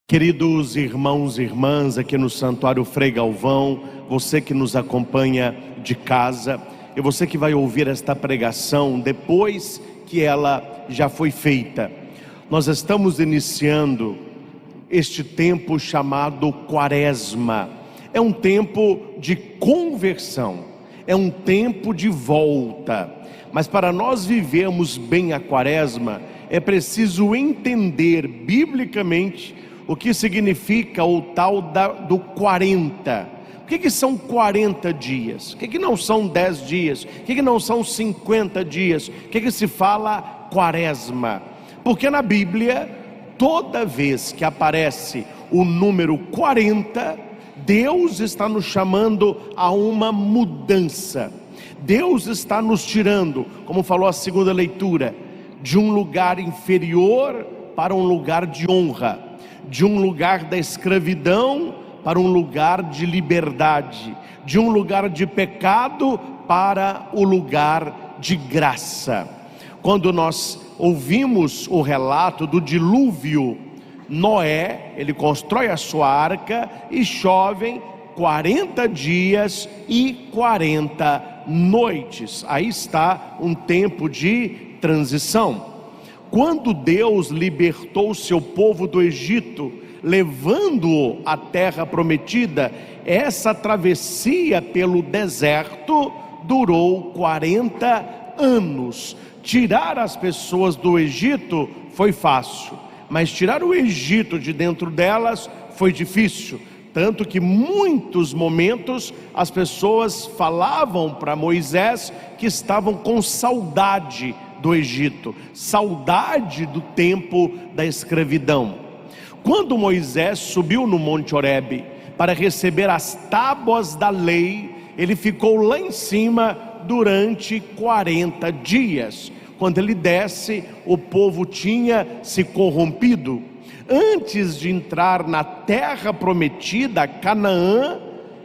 Queridos irmãos e irmãs aqui no Santuário Frei Galvão, você que nos acompanha de casa e você que vai ouvir esta pregação depois que ela já foi feita, nós estamos iniciando este tempo chamado Quaresma. É um tempo de conversão, é um tempo de volta, mas para nós vivermos bem a Quaresma é preciso entender biblicamente o que significa o tal do 40. O que são 40 dias? O que não são 10 dias? O que não são 50 dias? O que se fala Quaresma? Porque na Bíblia, toda vez que aparece o número 40, Deus está nos chamando a uma mudança. Deus está nos tirando, como falou a segunda leitura, de um lugar inferior para um lugar de honra, de um lugar da escravidão para um lugar de liberdade, de um lugar de pecado para o lugar de graça. Quando nós ouvimos o relato do dilúvio, Noé, ele constrói a sua arca e chovem 40 dias e 40 noites. Aí está um tempo de transição. Quando Deus libertou o seu povo do Egito, levando-o à terra prometida, essa travessia pelo deserto durou 40 anos. Tirar as pessoas do Egito foi fácil, mas tirar o Egito de dentro delas foi difícil. Tanto que muitos momentos as pessoas falavam para Moisés que estavam com saudade do Egito, saudade do tempo da escravidão. Quando Moisés subiu no Monte Horebe para receber as tábuas da lei, ele ficou lá em cima durante 40 dias. Quando ele desce, o povo tinha se corrompido. Antes de entrar na terra prometida, Canaã,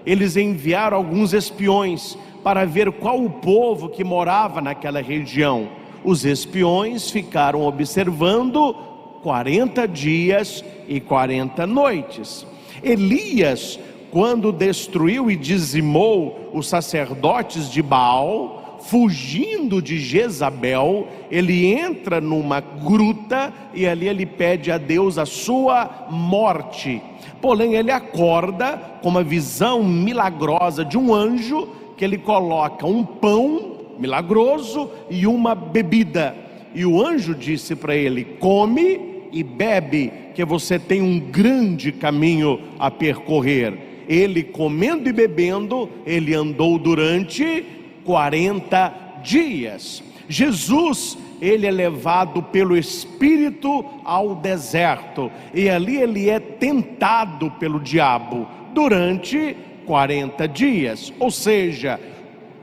eles enviaram alguns espiões para ver qual o povo que morava naquela região. Os espiões ficaram observando 40 dias e 40 noites. Elias, quando destruiu e dizimou os sacerdotes de Baal, fugindo de Jezabel, ele entra numa gruta e ali ele pede a Deus a sua morte. Porém ele acorda com uma visão milagrosa de um anjo, que ele coloca um pão milagroso e uma bebida, e o anjo disse para ele: come e bebe, que você tem um grande caminho a percorrer. Ele, comendo e bebendo, ele andou durante 40 dias. Jesus, ele é levado pelo Espírito ao deserto, e ali ele é tentado pelo diabo durante 40 dias, ou seja,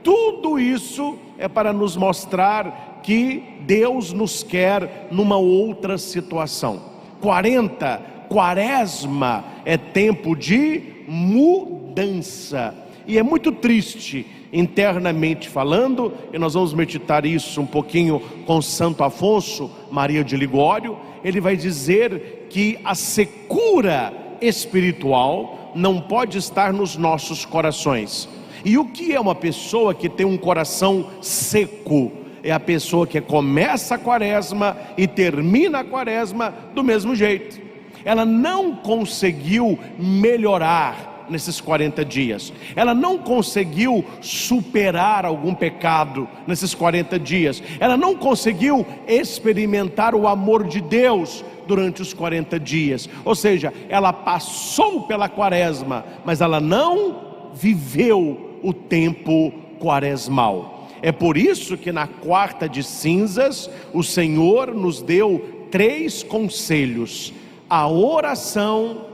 tudo isso é para nos mostrar que Deus nos quer numa outra situação. 40, Quaresma, é tempo de mudança. E é muito triste, internamente falando, e nós vamos meditar isso um pouquinho com Santo Afonso Maria de Ligório. Ele vai dizer que a secura espiritual não pode estar nos nossos corações. E o que é uma pessoa que tem um coração seco? É a pessoa que começa a Quaresma e termina a Quaresma do mesmo jeito. Ela não conseguiu melhorar nesses 40 dias. Ela não conseguiu superar algum pecado nesses 40 dias. Ela não conseguiu experimentar o amor de Deus durante os 40 dias. Ou seja, ela passou pela Quaresma, mas ela não viveu o tempo quaresmal. É por isso que na quarta de cinzas o Senhor nos deu 3 conselhos: a oração,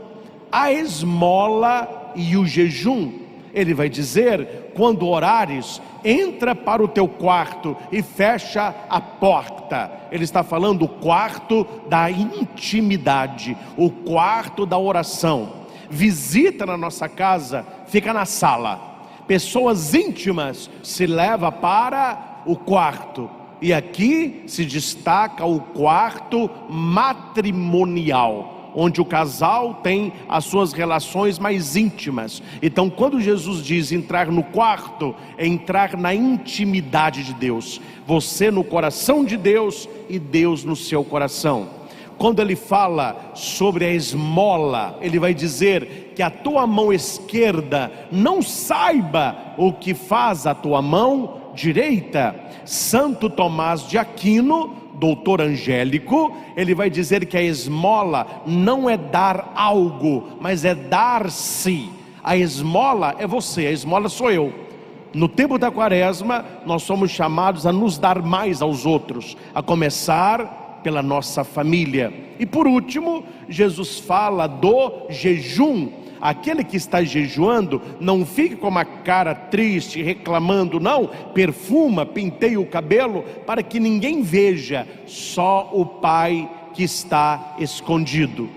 a esmola e o jejum. Ele vai dizer: quando orares, entra para o teu quarto e fecha a porta. Ele está falando do quarto da intimidade, o quarto da oração. Visita na nossa casa, fica na sala. Pessoas íntimas se leva para o quarto. E aqui se destaca o quarto matrimonial. onde o casal tem as suas relações mais íntimas. Então, quando Jesus diz entrar no quarto, é entrar na intimidade de Deus. Você no coração de Deus e Deus no seu coração. Quando ele fala sobre a esmola, ele vai dizer que a tua mão esquerda não saiba o que faz a tua mão direita. Santo Tomás de Aquino, doutor angélico, ele vai dizer que a esmola não é dar algo, mas é dar-se. A esmola é você, a esmola sou eu. No tempo da quaresma, nós somos chamados a nos dar mais aos outros, a começar pela nossa família. E por último, Jesus fala do jejum. Aquele que está jejuando, não fique com uma cara triste, reclamando, não, perfuma, penteie o cabelo, para que ninguém veja, só o Pai que está escondido.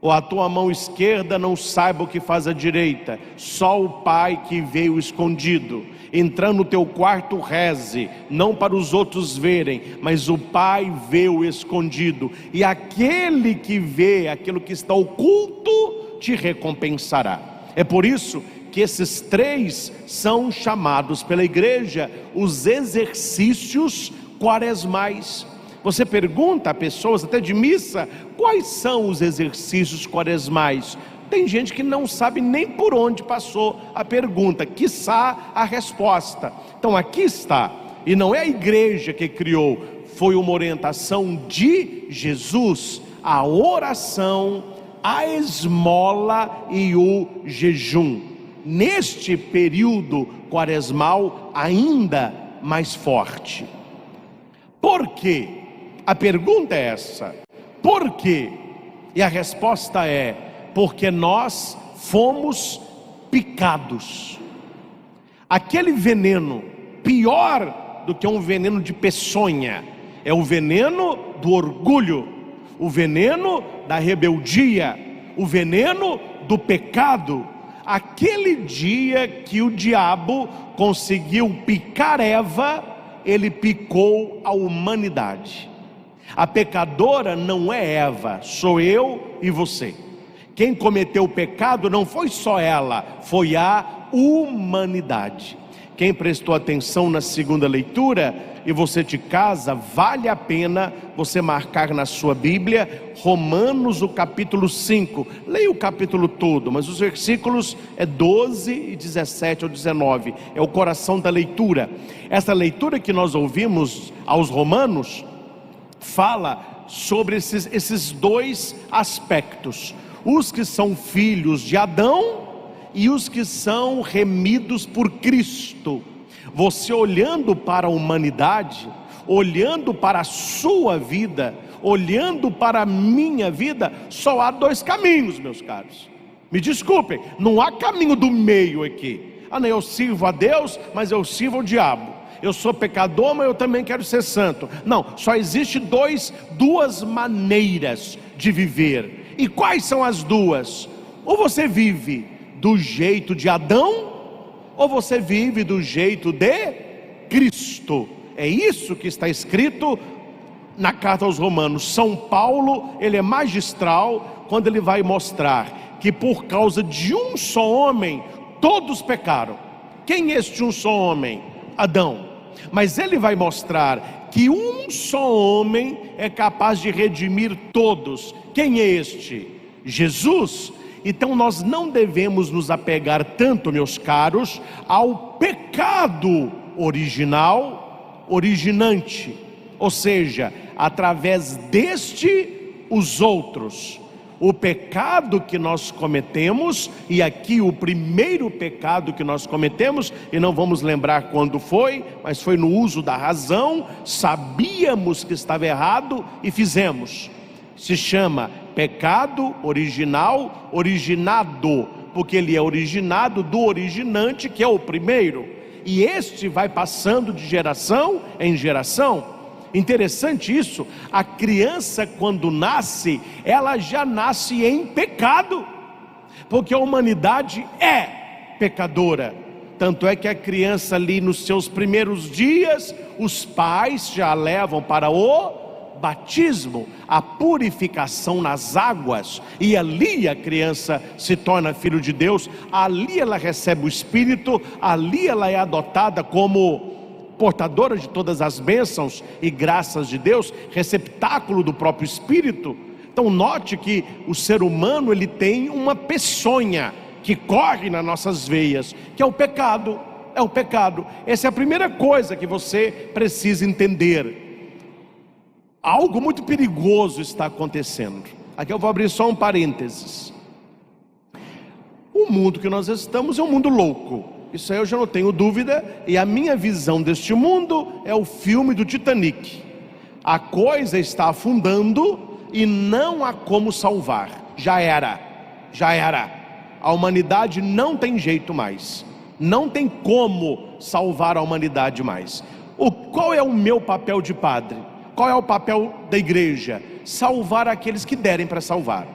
Ou a tua mão esquerda não saiba o que faz a direita, só o Pai que vê o escondido. Entrando no teu quarto, reze, não para os outros verem, mas o Pai vê o escondido, e aquele que vê aquilo que está oculto te recompensará. É por isso que esses três são chamados pela igreja os exercícios quaresmais. Você pergunta a pessoas até de missa, quais são os exercícios quaresmais? Tem gente que não sabe nem por onde passou a pergunta, quiçá a resposta. Então aqui está, e não é a igreja que criou, foi uma orientação de Jesus: a oração, a esmola e o jejum. Neste período quaresmal ainda mais forte. Por quê? A pergunta é essa: por quê? E a resposta é: porque nós fomos picados. Aquele veneno, pior do que um veneno de peçonha, é o veneno do orgulho, o veneno da rebeldia, o veneno do pecado. Aquele dia que o diabo conseguiu picar Eva, ele picou a humanidade. A pecadora não é Eva, sou eu e você. Quem cometeu o pecado não foi só ela, foi a humanidade. Quem prestou atenção na segunda leitura, e você de casa, vale a pena você marcar na sua Bíblia, Romanos, o capítulo 5, leia o capítulo todo, mas os versículos 12 e 17 ao 19, é o coração da leitura. Essa leitura que nós ouvimos aos Romanos, fala sobre esses dois aspectos: os que são filhos de Adão e os que são remidos por Cristo. Você olhando para a humanidade, olhando para a sua vida, olhando para a minha vida, só há dois caminhos, meus caros. Me desculpem, não há caminho do meio aqui. Não, eu sirvo a Deus, mas eu sirvo ao diabo. Eu sou pecador, mas eu também quero ser santo. Não, só existe duas maneiras de viver. E quais são as duas? Ou você vive do jeito de Adão, ou você vive do jeito de Cristo. É isso que está escrito na carta aos Romanos. São Paulo, ele é magistral quando ele vai mostrar que por causa de um só homem, todos pecaram. Quem é este um só homem? Adão. Mas ele vai mostrar que um só homem é capaz de redimir todos. Quem é este? Jesus. Então nós não devemos nos apegar tanto, meus caros, ao pecado original, originante, ou seja, através deste, os outros. O pecado que nós cometemos, e aqui o primeiro pecado que nós cometemos, e não vamos lembrar quando foi, mas foi no uso da razão, sabíamos que estava errado e fizemos. Se chama pecado original, originado, porque ele é originado do originante, que é o primeiro, e este vai passando de geração em geração. Interessante isso, a criança quando nasce, ela já nasce em pecado, porque a humanidade é pecadora. Tanto é que a criança ali nos seus primeiros dias, os pais já a levam para o batismo, a purificação nas águas, e ali a criança se torna filho de Deus, ali ela recebe o Espírito, ali ela é adotada como portadora de todas as bênçãos e graças de Deus, receptáculo do próprio Espírito. Então note que o ser humano, ele tem uma peçonha que corre nas nossas veias, que é o pecado. É o pecado. Essa é a primeira coisa que você precisa entender. Algo muito perigoso está acontecendo. Aqui eu vou abrir só um parênteses. O mundo que nós estamos é um mundo louco. Isso aí eu já não tenho dúvida. E a minha visão deste mundo é o filme do Titanic. A coisa está afundando e não há como salvar. Já era. A humanidade não tem jeito mais. Não tem como salvar a humanidade mais. Qual é o meu papel de padre? Qual é o papel da igreja? Salvar aqueles que derem para salvar.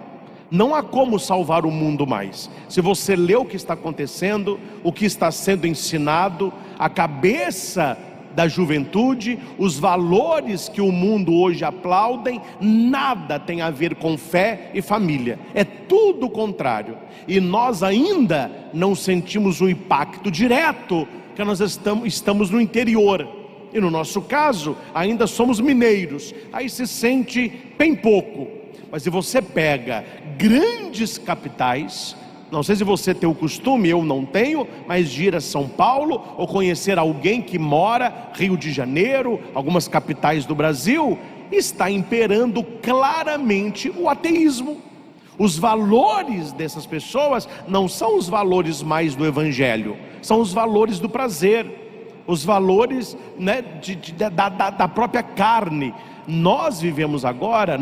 Não há como salvar o mundo mais. Se você lê o que está acontecendo, o que está sendo ensinado, a cabeça da juventude, os valores que o mundo hoje aplaudem, nada tem a ver com fé e família. É tudo o contrário. E nós ainda não sentimos o impacto direto, que nós estamos no interior. E no nosso caso, ainda somos mineiros. Aí se sente bem pouco. Mas se você pega grandes capitais, não sei se você tem o costume, eu não tenho, mas de ir a São Paulo, ou conhecer alguém que mora Rio de Janeiro, algumas capitais do Brasil, está imperando claramente o ateísmo. Os valores dessas pessoas não são os valores mais do Evangelho, são os valores do prazer, os valores, né, da própria carne. Nós vivemos agora,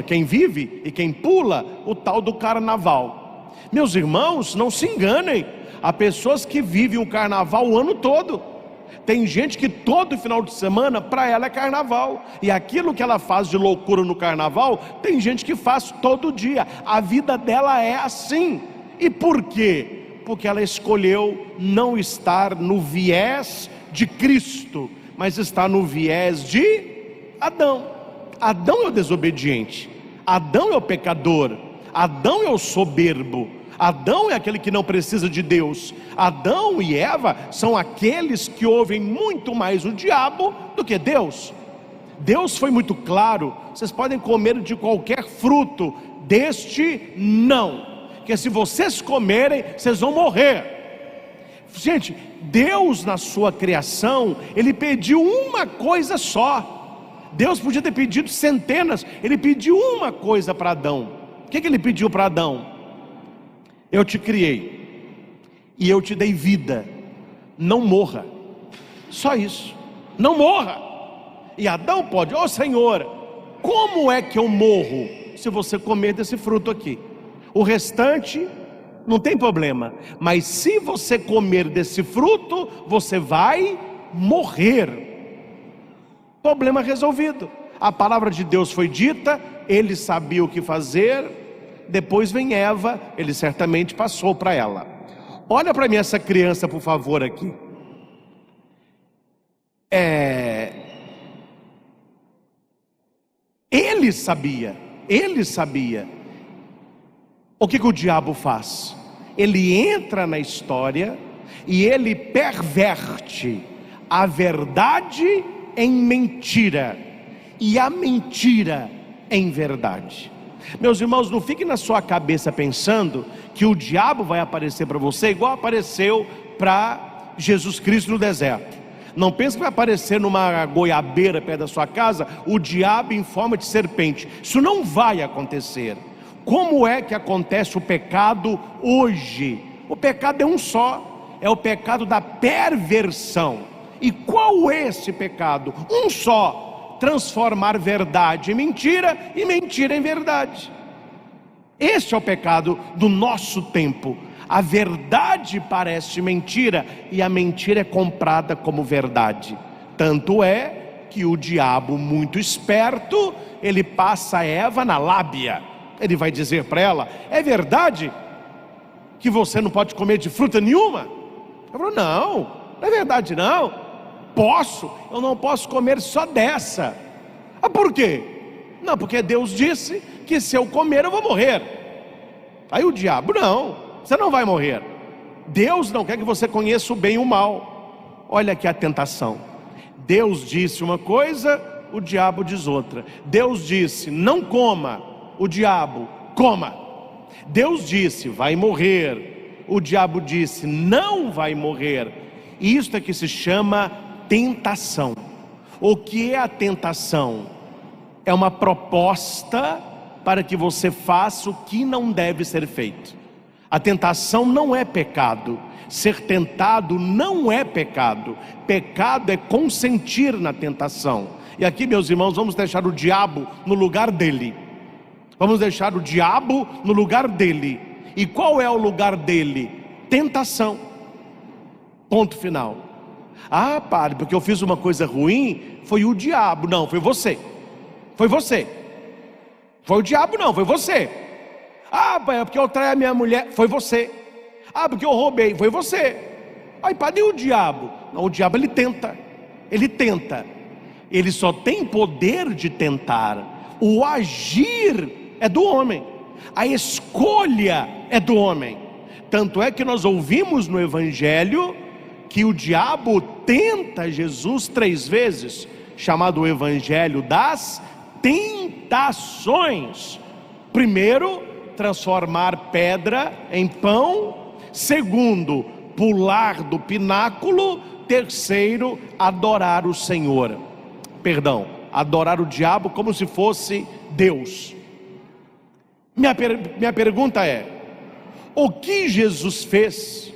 quem vive e quem pula, o tal do carnaval. Meus irmãos, não se enganem, há pessoas que vivem o carnaval o ano todo. Tem gente que todo final de semana para ela é carnaval, e aquilo que ela faz de loucura no carnaval, tem gente que faz todo dia. A vida dela é assim. E por quê? Porque ela escolheu não estar no viés de Cristo, mas está no viés de Adão. Adão é o desobediente, Adão é o pecador, Adão é o soberbo, Adão é aquele que não precisa de Deus. Adão e Eva são aqueles que ouvem muito mais o diabo do que Deus. Deus foi muito claro: vocês podem comer de qualquer fruto, deste não, que se vocês comerem, vocês vão morrer. Gente, Deus na sua criação, Ele pediu uma coisa só. Deus podia ter pedido centenas, Ele pediu uma coisa para Adão. O que Ele pediu para Adão? Eu te criei e eu te dei vida, não morra. Só isso, não morra. E Adão pode: ó Senhor, como é que eu morro se você comer desse fruto aqui? O restante não tem problema, mas se você comer desse fruto, você vai morrer. Problema resolvido. A palavra de Deus foi dita, ele sabia o que fazer. Depois vem Eva, ele certamente passou para ela. Olha para mim essa criança, por favor, aqui. Ele sabia. O que o diabo faz? Ele entra na história e ele perverte a verdade em mentira e a mentira em verdade. Meus irmãos, não fique na sua cabeça pensando que o diabo vai aparecer para você igual apareceu para Jesus Cristo no deserto. Não pense que vai aparecer numa goiabeira perto da sua casa o diabo em forma de serpente. Isso não vai acontecer. Como é que acontece o pecado hoje? O pecado é um só, é o pecado da perversão. E qual é esse pecado? Um só: transformar verdade em mentira e mentira em verdade. Este é o pecado do nosso tempo. A verdade parece mentira e a mentira é comprada como verdade. Tanto é que o diabo, muito esperto, ele passa a Eva na lábia. Ele vai dizer para ela: é verdade que você não pode comer de fruta nenhuma? Ela falou: não é verdade não. Eu não posso comer só dessa. Ah, por quê? Não, porque Deus disse que se eu comer eu vou morrer. Aí o diabo: não, você não vai morrer. Deus não quer que você conheça o bem e o mal. Olha aqui a tentação. Deus disse uma coisa, o diabo diz outra. Deus disse: não coma. O diabo: coma. Deus disse: vai morrer. O diabo disse: não vai morrer. Isto é que se chama tentação. O que é a tentação? É uma proposta para que você faça o que não deve ser feito. A tentação não é pecado. Ser tentado não é pecado. Pecado é consentir na tentação. E aqui, meus irmãos, vamos deixar o diabo no lugar dele. Vamos deixar o diabo no lugar dele. E qual é o lugar dele? Tentação. Ponto final. Ah, padre, porque eu fiz uma coisa ruim, foi o diabo. Não, foi você. Foi você. Foi o diabo, não, foi você. Ah, pai, é porque eu traí a minha mulher. Foi você. Ah, porque eu roubei. Foi você. Ai, padre, e o diabo? Não, o diabo ele tenta. Ele tenta. Ele só tem poder de tentar. O agir é do homem. A escolha é do homem. Tanto é que nós ouvimos no Evangelho que o diabo tenta Jesus 3 vezes, chamado o Evangelho das tentações. Primeiro, transformar pedra em pão. Segundo, pular do pináculo. Terceiro, adorar o Senhor. Perdão, adorar o diabo como se fosse Deus. Minha pergunta é: o que Jesus fez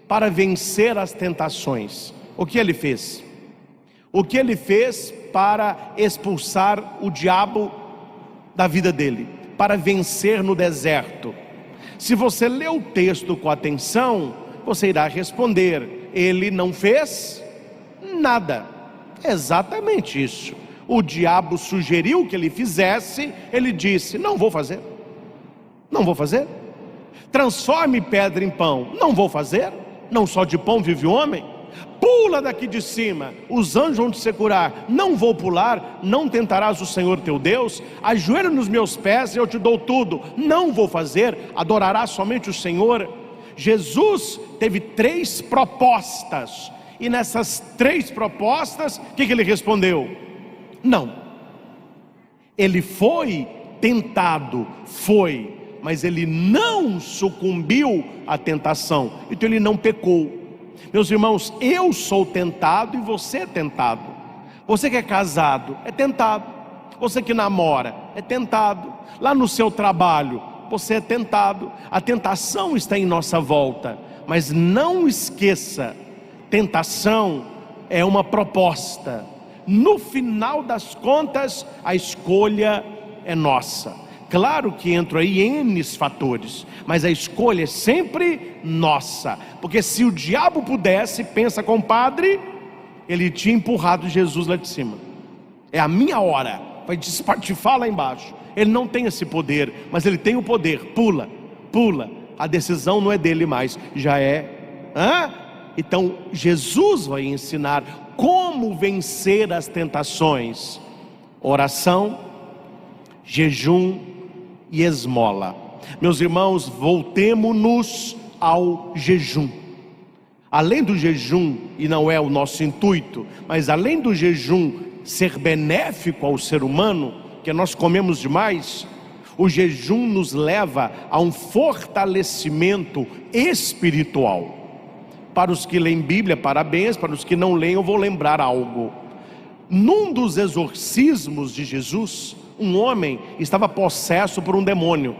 para vencer as tentações? O que ele fez? O que ele fez para expulsar o diabo da vida dele? Para vencer no deserto? Se você ler o texto com atenção, você irá responder: ele não fez nada. Exatamente isso. O diabo sugeriu que ele fizesse, ele disse: não vou fazer. Não vou fazer. Transforme pedra em pão. Não vou fazer. Não só de pão vive o homem. Pula daqui de cima, os anjos vão te segurar. Não vou pular. Não tentarás o Senhor teu Deus. Ajoelha nos meus pés e eu te dou tudo. Não vou fazer. Adorarás somente o Senhor. Jesus teve 3 propostas, e nessas 3 propostas, o que ele respondeu? Não. Ele foi tentado, foi, mas ele não sucumbiu à tentação, então ele não pecou. Meus irmãos, eu sou tentado e você é tentado. Você que é casado é tentado. Você que namora é tentado. Lá no seu trabalho você é tentado. A tentação está em nossa volta. Mas não esqueça, tentação é uma proposta. No final das contas, a escolha é nossa. Claro que entram aí N fatores, mas a escolha é sempre nossa. Porque se o diabo pudesse, pensa, compadre, ele tinha empurrado Jesus lá de cima. É a minha hora, vai despatifar lá embaixo. Ele não tem esse poder, mas ele tem o poder. Pula, pula. A decisão não é dele mais, já é. Então Jesus vai ensinar como vencer as tentações: oração, jejum e esmola. Meus irmãos, voltemo-nos ao jejum. Além do jejum, e não é o nosso intuito, mas além do jejum ser benéfico ao ser humano, que nós comemos demais, o jejum nos leva a um fortalecimento espiritual. Para os que leem Bíblia, parabéns. Para os que não leem, eu vou lembrar algo. Num dos exorcismos de Jesus, um homem estava possesso por um demônio.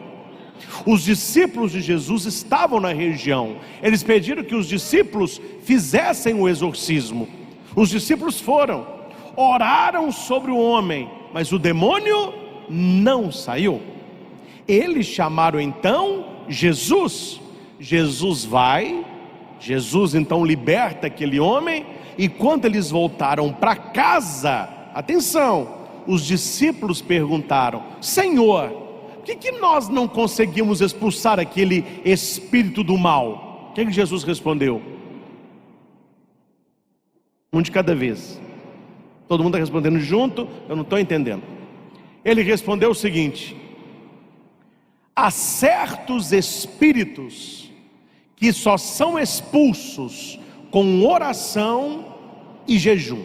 Os discípulos de Jesus estavam na região. Eles pediram que os discípulos fizessem o exorcismo. Os discípulos foram, oraram sobre o homem, mas o demônio não saiu. Eles chamaram então Jesus. Jesus vai, Jesus então liberta aquele homem. E quando eles voltaram para casa, atenção, os discípulos perguntaram: Senhor, por que nós não conseguimos expulsar aquele espírito do mal? O que Jesus respondeu? Um de cada vez. Todo mundo está respondendo junto, eu não estou entendendo. Ele respondeu o seguinte: há certos espíritos que só são expulsos com oração e jejum.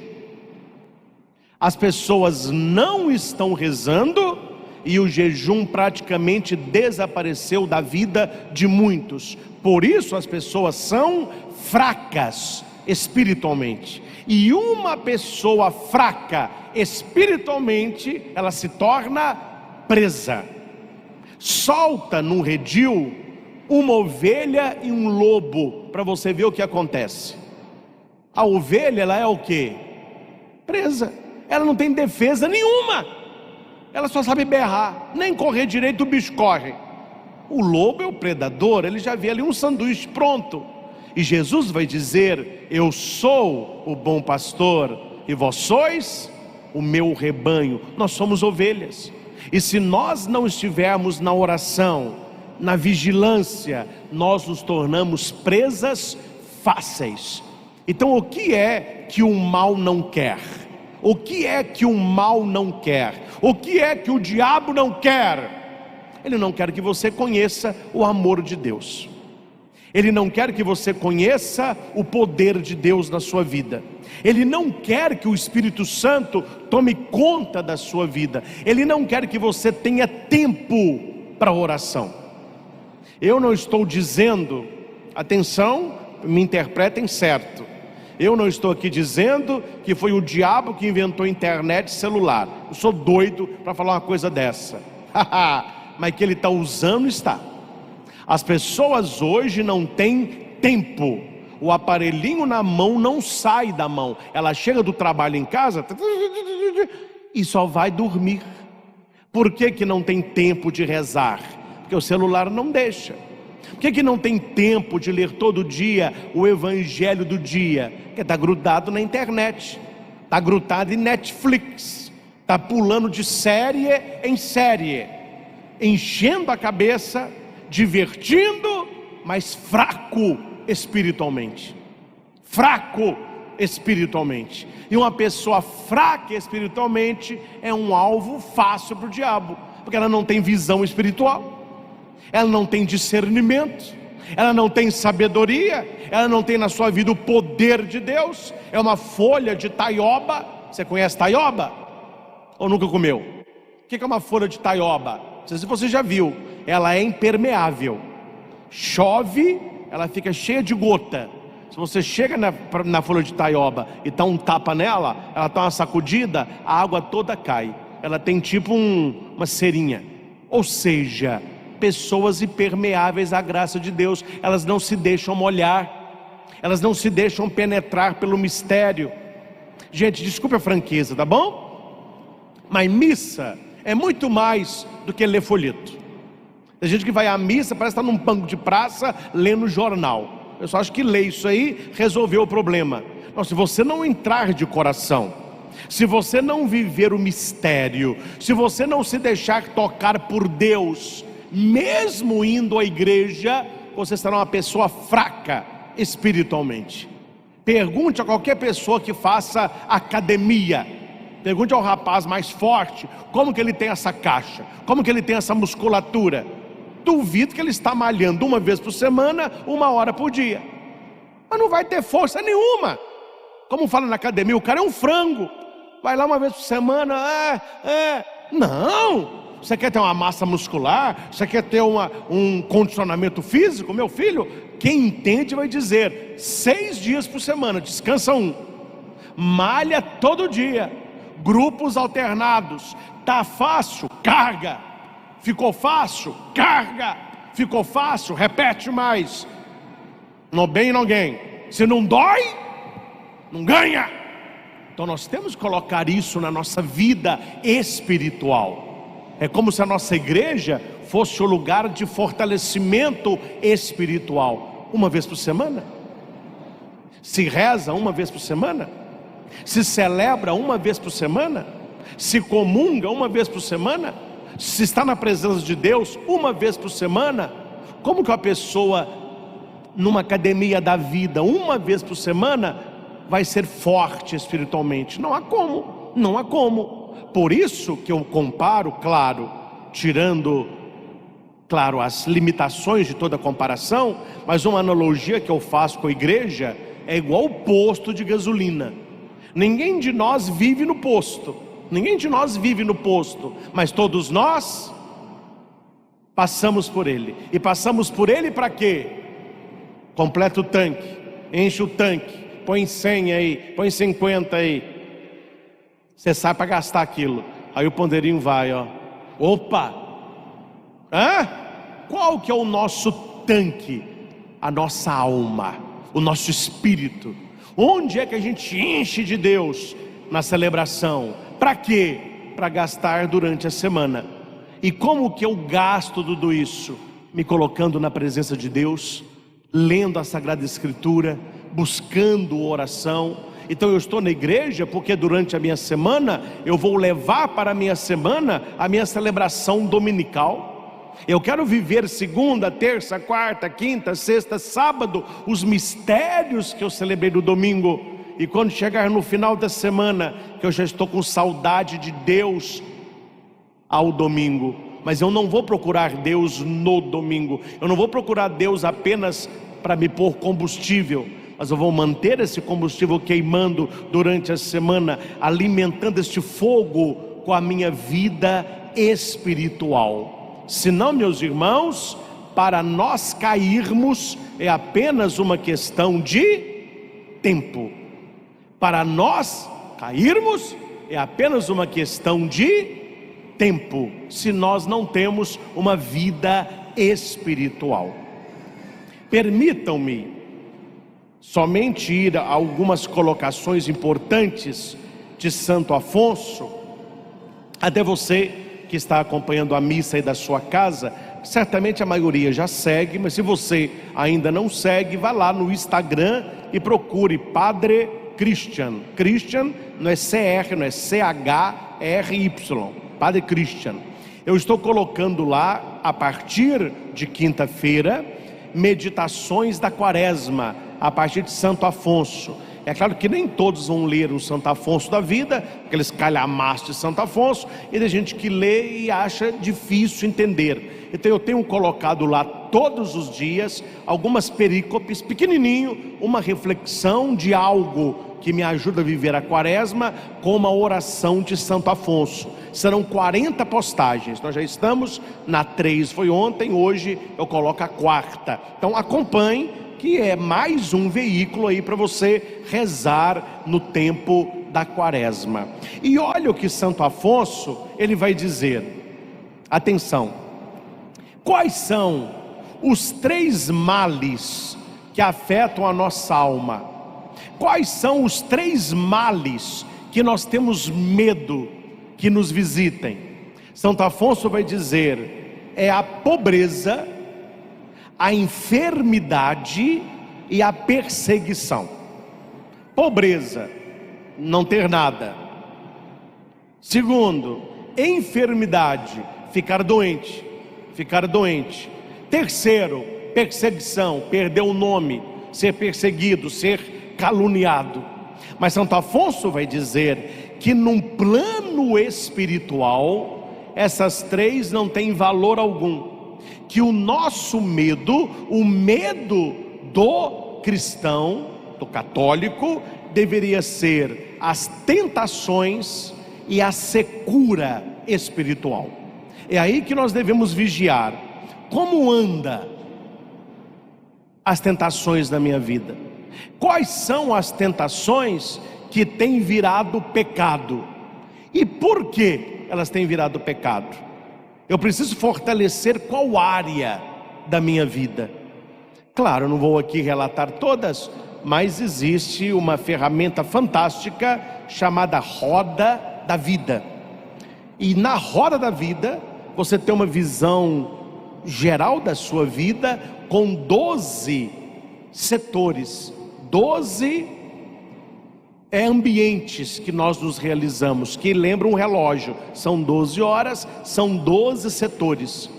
As pessoas não estão rezando e o jejum praticamente desapareceu da vida de muitos. Por isso as pessoas são fracas espiritualmente. E uma pessoa fraca espiritualmente, ela se torna presa. Solta num redil uma ovelha e um lobo, para você ver o que acontece. A ovelha, ela é o quê? Presa. Ela não tem defesa nenhuma. Ela só sabe berrar, nem correr direito o bicho corre. O lobo é o predador, ele já vê ali um sanduíche pronto. E Jesus vai dizer: eu sou o bom pastor e vós sois o meu rebanho. Nós somos ovelhas. E se nós não estivermos na oração, na vigilância, nós nos tornamos presas fáceis. Então o que é que o mal não quer? O que é que o mal não quer? O que é que o diabo não quer? Ele não quer que você conheça o amor de Deus. Ele não quer que você conheça o poder de Deus na sua vida. Ele não quer que o Espírito Santo tome conta da sua vida. Ele não quer que você tenha tempo para oração. Eu não estou dizendo, atenção, me interpretem certo, eu não estou aqui dizendo que foi o diabo que inventou a internet e celular. Eu sou doido para falar uma coisa dessa. Mas que ele está usando, está. As pessoas hoje não têm tempo. O aparelhinho na mão não sai da mão. Ela chega do trabalho em casa e só vai dormir. Por que que não tem tempo de rezar? Porque o celular não deixa. Por que não tem tempo de ler todo dia o evangelho do dia? Porque está grudado na internet, está grudado em Netflix, está pulando de série em série, enchendo a cabeça, divertindo, mas fraco espiritualmente. Fraco espiritualmente. E uma pessoa fraca espiritualmente é um alvo fácil para o diabo, porque ela não tem visão espiritual, ela não tem discernimento, ela não tem sabedoria, ela não tem na sua vida o poder de Deus. É uma folha de taioba. Você conhece taioba? Ou nunca comeu? O que é uma folha de taioba? Não sei se você já viu. Ela é impermeável. Chove, ela fica cheia de gota. Se você chega na folha de taioba e dá um tapa nela, ela dá uma sacudida, a água toda cai. Ela tem tipo uma cerinha. Ou seja, pessoas impermeáveis à graça de Deus. Elas não se deixam molhar, elas não se deixam penetrar pelo mistério. Gente, desculpe a franqueza, tá bom? Mas missa é muito mais do que ler folheto. Tem gente que vai à missa, parece estar num banco de praça lendo jornal. Eu só acho que ler isso aí resolveu o problema. Não, se você não entrar de coração, se você não viver o mistério, se você não se deixar tocar por Deus, mesmo indo à igreja, você será uma pessoa fraca espiritualmente. Pergunte a qualquer pessoa que faça academia, pergunte ao rapaz mais forte, como que ele tem essa caixa, como que ele tem essa musculatura. Duvido que ele está malhando uma vez por semana, 1 hora por dia, mas não vai ter força nenhuma. Como fala na academia, o cara é um frango, vai lá uma vez por semana, não. Você quer ter uma massa muscular? Você quer ter um condicionamento físico? Meu filho, quem entende vai dizer 6 dias por semana, descansa 1. Malha todo dia, grupos alternados. Tá fácil? Carga. Ficou fácil? Carga. Ficou fácil? Repete mais. Não bem ninguém. Se não dói, não ganha. Então nós temos que colocar isso na nossa vida espiritual. É como se a nossa igreja fosse o lugar de fortalecimento espiritual. 1 vez por semana? Se reza 1 vez por semana? Se celebra 1 vez por semana? Se comunga 1 vez por semana? Se está na presença de Deus 1 vez por semana? Como que uma pessoa numa academia da vida 1 vez por semana vai ser forte espiritualmente? Não há como, não há como. Por isso que eu comparo, claro, tirando, claro, as limitações de toda comparação, mas uma analogia que eu faço com a igreja é igual o posto de gasolina. Ninguém de nós vive no posto, mas todos nós passamos por ele. E passamos por ele para quê? Completa o tanque, enche o tanque, põe 100 aí, põe 50 aí. Você sai para gastar aquilo. Aí o ponteirinho vai, ó. Opa! Qual que é o nosso tanque? A nossa alma, o nosso espírito. Onde é que a gente enche de Deus? Na celebração. Para quê? Para gastar durante a semana. E como que eu gasto tudo isso? Me colocando na presença de Deus, lendo a Sagrada Escritura, buscando oração. Então eu estou na igreja porque durante a minha semana eu vou levar para a minha semana a minha celebração dominical. Eu quero viver segunda, terça, quarta, quinta, sexta, sábado os mistérios que eu celebrei no domingo. E quando chegar no final da semana, que eu já estou com saudade de Deus, ao domingo. Mas eu não vou procurar Deus no domingo. Eu não vou procurar Deus apenas para me pôr combustível, mas eu vou manter esse combustível queimando durante a semana, alimentando este fogo com a minha vida espiritual. Senão, meus irmãos, para nós cairmos é apenas uma questão de tempo. Para nós cairmos é apenas uma questão de tempo, se nós não temos uma vida espiritual. Permitam-me somente ir a algumas colocações importantes de Santo Afonso. Até você que está acompanhando a missa aí da sua casa, certamente a maioria já segue, mas se você ainda não segue, vá lá no Instagram e procure Padre Christian. Christian não é CR, não é CHRY, Padre Christian. Eu estou colocando lá, a partir de quinta-feira, meditações da Quaresma, a partir de Santo Afonso. É claro que nem todos vão ler o Santo Afonso da vida, aqueles calhamaços de Santo Afonso, e tem gente que lê e acha difícil entender. Então eu tenho colocado lá todos os dias algumas perícopes, pequenininho, uma reflexão de algo que me ajuda a viver a Quaresma, com uma oração de Santo Afonso. Serão 40 postagens, nós já estamos na 3, foi ontem, hoje eu coloco a 4ª. Então acompanhe, que é mais um veículo aí para você rezar no tempo da Quaresma. E olha o que Santo Afonso, ele vai dizer, atenção, quais são os 3 males que afetam a nossa alma? Quais são os 3 males que nós temos medo que nos visitem? Santo Afonso vai dizer, é a pobreza, a enfermidade e a perseguição. Pobreza, não ter nada. Segundo, enfermidade, ficar doente. Terceiro, perseguição, perder o nome, ser perseguido, ser caluniado. Mas Santo Afonso vai dizer que num plano espiritual, essas 3 não têm valor algum. Que o nosso medo, o medo do cristão, do católico, deveria ser as tentações e a secura espiritual. É aí que nós devemos vigiar. Como anda as tentações da minha vida? Quais são as tentações que têm virado pecado? E por que elas têm virado pecado? Eu preciso fortalecer qual área da minha vida? Claro, eu não vou aqui relatar todas, mas existe uma ferramenta fantástica chamada Roda da Vida. E na Roda da Vida, você tem uma visão geral da sua vida com 12 setores, 12 ambientes que nós nos realizamos, que lembram um relógio, são 12 horas, são 12 setores.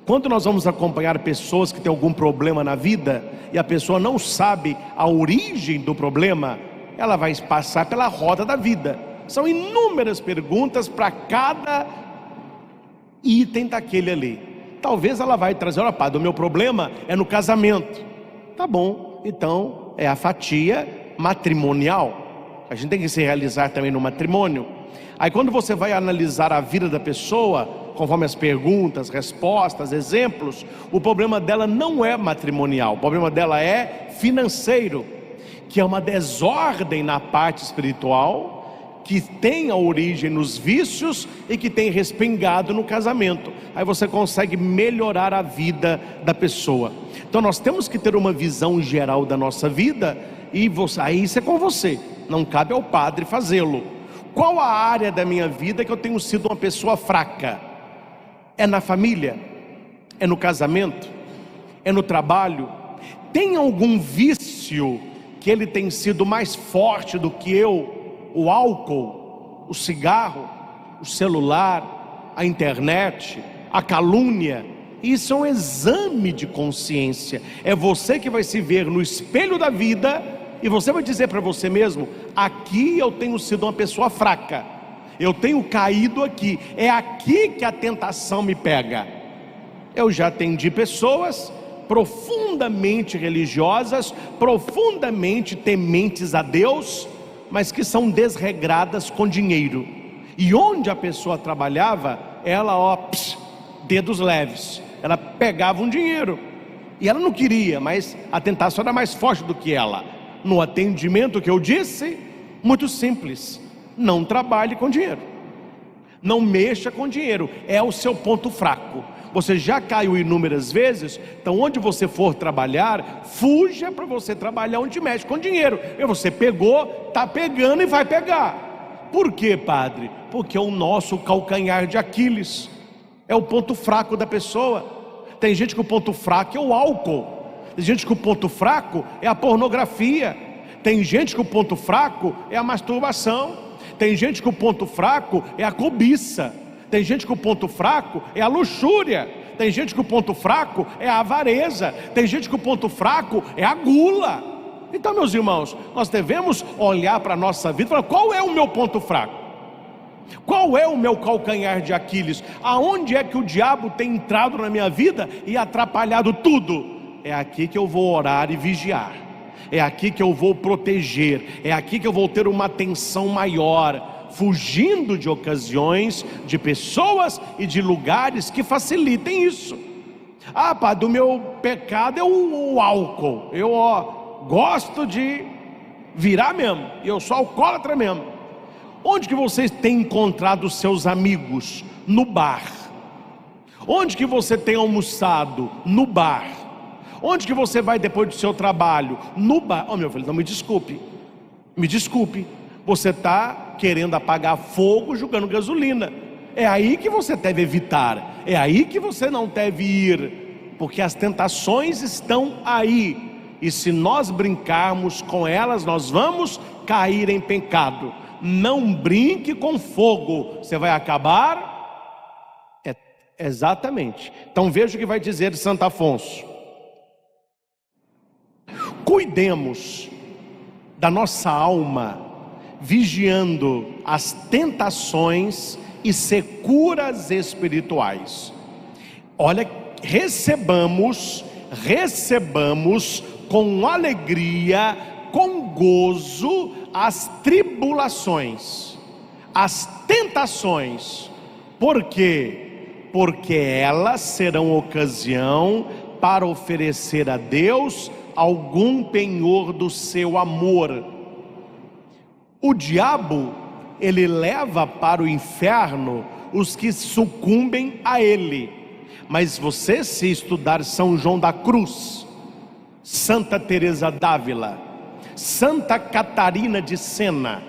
Quando nós vamos acompanhar pessoas que têm algum problema na vida, e a pessoa não sabe a origem do problema, ela vai passar pela roda da vida. São inúmeras perguntas para cada item daquele ali. Talvez ela vai trazer: olha, padre, o meu problema é no casamento. Tá bom, então é a fatia matrimonial. A gente tem que se realizar também no matrimônio. Aí quando você vai analisar a vida da pessoa, conforme as perguntas, respostas, exemplos, o problema dela não é matrimonial, o problema dela é financeiro, que é uma desordem na parte espiritual, que tem a origem nos vícios e que tem respingado no casamento. Aí você consegue melhorar a vida da pessoa. Então nós temos que ter uma visão geral da nossa vida, e aí isso é com você, não cabe ao padre fazê-lo. Qual a área da minha vida que eu tenho sido uma pessoa fraca? É na família? É no casamento? É no trabalho? Tem algum vício que ele tem sido mais forte do que eu? O álcool, o cigarro, o celular, a internet, a calúnia? Isso é um exame de consciência. É você que vai se ver no espelho da vida e você vai dizer para você mesmo: aqui eu tenho sido uma pessoa fraca, eu tenho caído aqui, é aqui que a tentação me pega. Eu já atendi pessoas profundamente religiosas, profundamente tementes a Deus, mas que são desregradas com dinheiro. E onde a pessoa trabalhava, ela dedos leves, ela pegava um dinheiro, e ela não queria, mas a tentação era mais forte do que ela. No atendimento que eu disse, muito simples: não trabalhe com dinheiro, não mexa com dinheiro, é o seu ponto fraco. Você já caiu inúmeras vezes, então onde você for trabalhar, fuja para você trabalhar onde mexe com dinheiro. E você pegou, está pegando e vai pegar. Por quê, padre? Porque é o nosso calcanhar de Aquiles, é o ponto fraco da pessoa. Tem gente que o ponto fraco é o álcool, tem gente que o ponto fraco é a pornografia, tem gente que o ponto fraco é a masturbação, tem gente que o ponto fraco é a cobiça, tem gente que o ponto fraco é a luxúria, tem gente que o ponto fraco é a avareza, tem gente que o ponto fraco é a gula. Então, meus irmãos, nós devemos olhar para a nossa vida e falar: qual é o meu ponto fraco? Qual é o meu calcanhar de Aquiles? Aonde é que o diabo tem entrado na minha vida e atrapalhado tudo? É aqui que eu vou orar e vigiar, é aqui que eu vou proteger, é aqui que eu vou ter uma atenção maior, fugindo de ocasiões, de pessoas e de lugares que facilitem isso. Ah, padre, o meu pecado é o álcool, eu gosto de virar mesmo, eu sou alcoólatra mesmo. Onde que vocês têm encontrado os seus amigos? No bar. Onde que você tem almoçado? No bar. Onde que você vai depois do seu trabalho? No bar. Meu filho, não, me desculpe, você está querendo apagar fogo jogando gasolina. É aí que você deve evitar, é aí que você não deve ir, porque as tentações estão aí, e se nós brincarmos com elas, nós vamos cair em pecado. Não brinque com fogo, você vai acabar. Exatamente. Então veja o que vai dizer Santo Afonso: cuidemos da nossa alma, vigiando as tentações e securas espirituais. Olha, recebamos com alegria, com gozo, as tribulações, as tentações. Por quê? Porque elas serão ocasião para oferecer a Deus algum penhor do seu amor. O diabo, ele leva para o inferno os que sucumbem a ele. Mas você, se estudar São João da Cruz, Santa Teresa d'Ávila, Santa Catarina de Sena,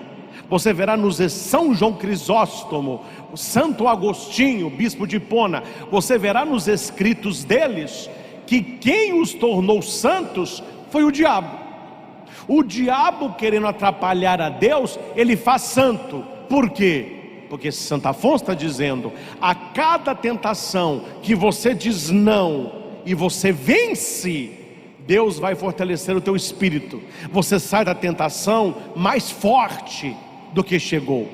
você verá nos São João Crisóstomo, o Santo Agostinho, bispo de Hipona, você verá nos escritos deles que quem os tornou santos foi o diabo. O diabo, querendo atrapalhar a Deus, ele faz santo. Por quê? Porque Santo Afonso está dizendo: a cada tentação que você diz não e você vence, Deus vai fortalecer o teu espírito. Você sai da tentação mais forte do que chegou.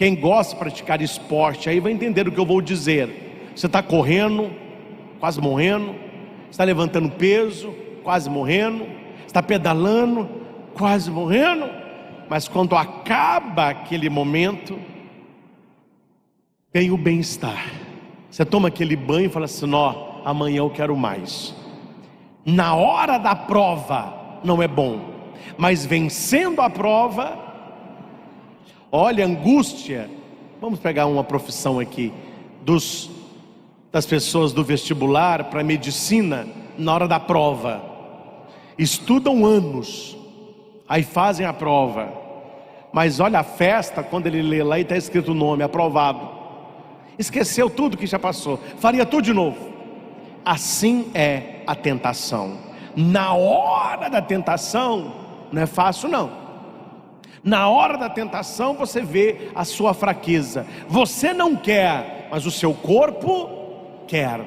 Quem gosta de praticar esporte aí vai entender o que eu vou dizer. Você está correndo, quase morrendo. Está levantando peso, quase morrendo. Está pedalando, quase morrendo. Mas quando acaba aquele momento, vem o bem-estar. Você toma aquele banho e fala assim: ó, amanhã eu quero mais. Na hora da prova não é bom, mas vencendo a prova, olha, angústia. Vamos pegar uma profissão aqui, das pessoas do vestibular para medicina. Na hora da prova, estudam anos, aí fazem a prova, mas olha a festa, quando ele lê lá e está escrito o nome, aprovado, esqueceu tudo que já passou, faria tudo de novo. Assim é a tentação. Na hora da tentação não é fácil não. Na hora da tentação você vê a sua fraqueza. Você não quer, mas o seu corpo quer.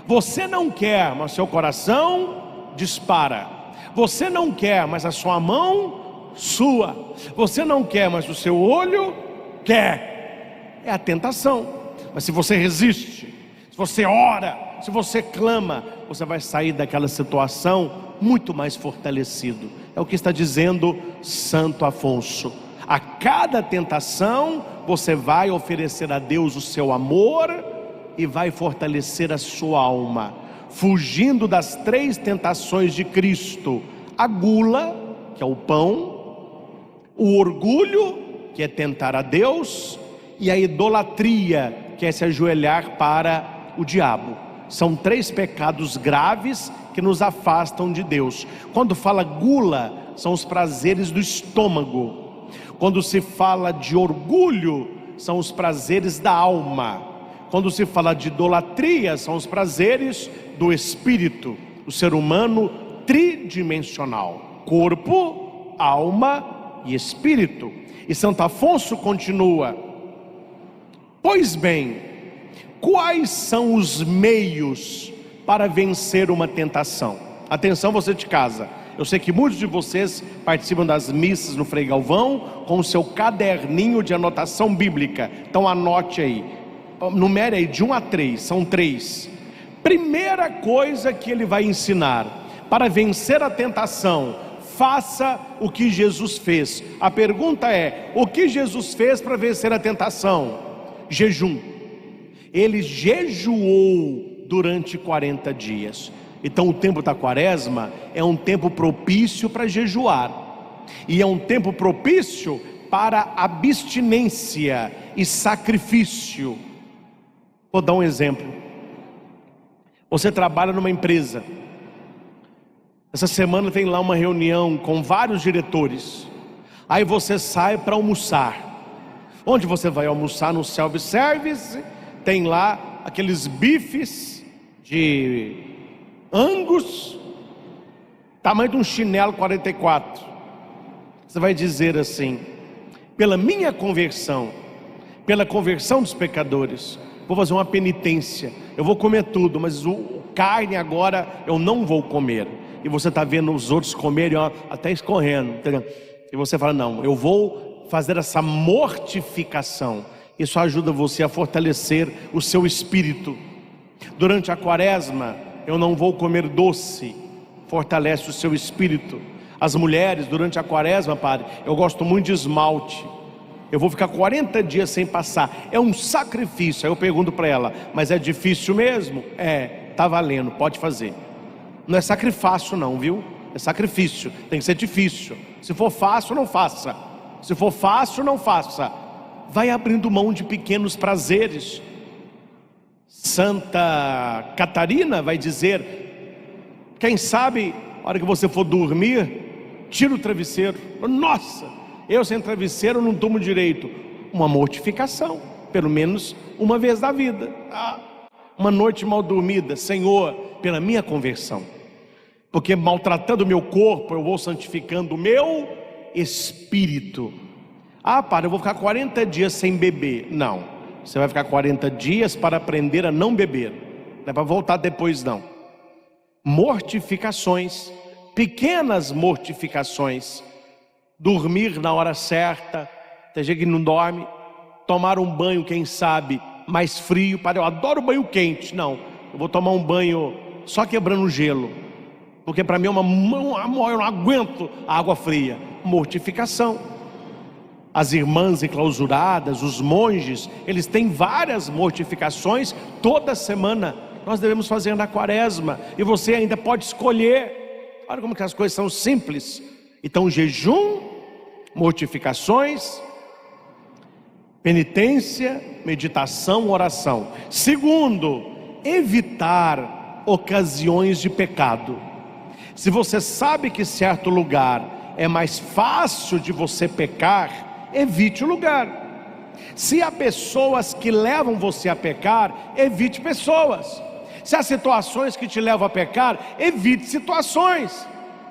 Você não quer, mas o seu coração dispara. Você não quer, mas a sua mão sua. Você não quer, mas o seu olho quer. É a tentação. Mas se você resiste, se você ora, se você clama, você vai sair daquela situação muito mais fortalecido. É o que está dizendo Santo Afonso. A cada tentação você vai oferecer a Deus o seu amor e vai fortalecer a sua alma, fugindo das 3 tentações de Cristo: a gula, que é o pão, o orgulho, que é tentar a Deus, e a idolatria, que é se ajoelhar para o diabo. São 3 pecados graves que nos afastam de Deus. Quando fala gula, são os prazeres do estômago. Quando se fala de orgulho, são os prazeres da alma. Quando se fala de idolatria, são os prazeres do espírito. O ser humano tridimensional: corpo, alma e espírito. E Santo Afonso continua: pois bem, quais são os meios para vencer uma tentação? Atenção, você de casa. Eu sei que muitos de vocês participam das missas no Frei Galvão com o seu caderninho de anotação bíblica. Então anote aí. Numere aí de 1 a 3, são 3. Primeira coisa que ele vai ensinar: para vencer a tentação, faça o que Jesus fez. A pergunta é: o que Jesus fez para vencer a tentação? Jejum. Ele jejuou durante 40 dias. Então o tempo da quaresma é um tempo propício para jejuar, e é um tempo propício para abstinência e sacrifício. Vou dar um exemplo. Você trabalha numa empresa. Essa semana tem lá uma reunião com vários diretores. Aí você sai para almoçar. Onde você vai almoçar? No self-service. Tem lá aqueles bifes de Angus, tamanho de um chinelo 44. Você vai dizer assim: pela minha conversão, pela conversão dos pecadores, vou fazer uma penitência, eu vou comer tudo, mas carne agora eu não vou comer. E você está vendo os outros comerem, ó, até escorrendo, entendeu? E você fala: não, eu vou fazer essa mortificação. Isso ajuda você a fortalecer o seu espírito. Durante a quaresma, eu não vou comer doce, fortalece o seu espírito. As mulheres, durante a quaresma, padre, eu gosto muito de esmalte. Eu vou ficar 40 dias sem passar. É um sacrifício. Aí eu pergunto para ela: mas é difícil mesmo? É, tá valendo, pode fazer. Não é sacrifício não, viu? É sacrifício, tem que ser difícil. Se for fácil, não faça. Se for fácil, não faça. Vai abrindo mão de pequenos prazeres. Santa Catarina vai dizer: quem sabe, na hora que você for dormir, tira o travesseiro. Nossa, eu sem travesseiro não durmo direito. Uma mortificação, pelo menos uma vez na vida. Uma noite mal dormida: Senhor, pela minha conversão, porque maltratando o meu corpo, eu vou santificando o meu espírito. Padre, eu vou ficar 40 dias sem beber. Não, você vai ficar 40 dias para aprender a não beber. Não é para voltar depois não. Mortificações, pequenas mortificações. Dormir na hora certa. Tem gente que não dorme, tomar um banho, quem sabe, mais frio. Eu adoro banho quente. Não, eu vou tomar um banho só quebrando o gelo, porque para mim é eu não aguento a água fria. Mortificação. As irmãs enclausuradas, os monges, eles têm várias mortificações toda semana. Nós devemos fazer na quaresma, e você ainda pode escolher. Olha como que as coisas são simples. Então, jejum, mortificações, penitência, meditação, oração. Segundo, evitar ocasiões de pecado. Se você sabe que certo lugar é mais fácil de você pecar, evite o lugar. Se há pessoas que levam você a pecar, evite pessoas. Se há situações que te levam a pecar, evite situações.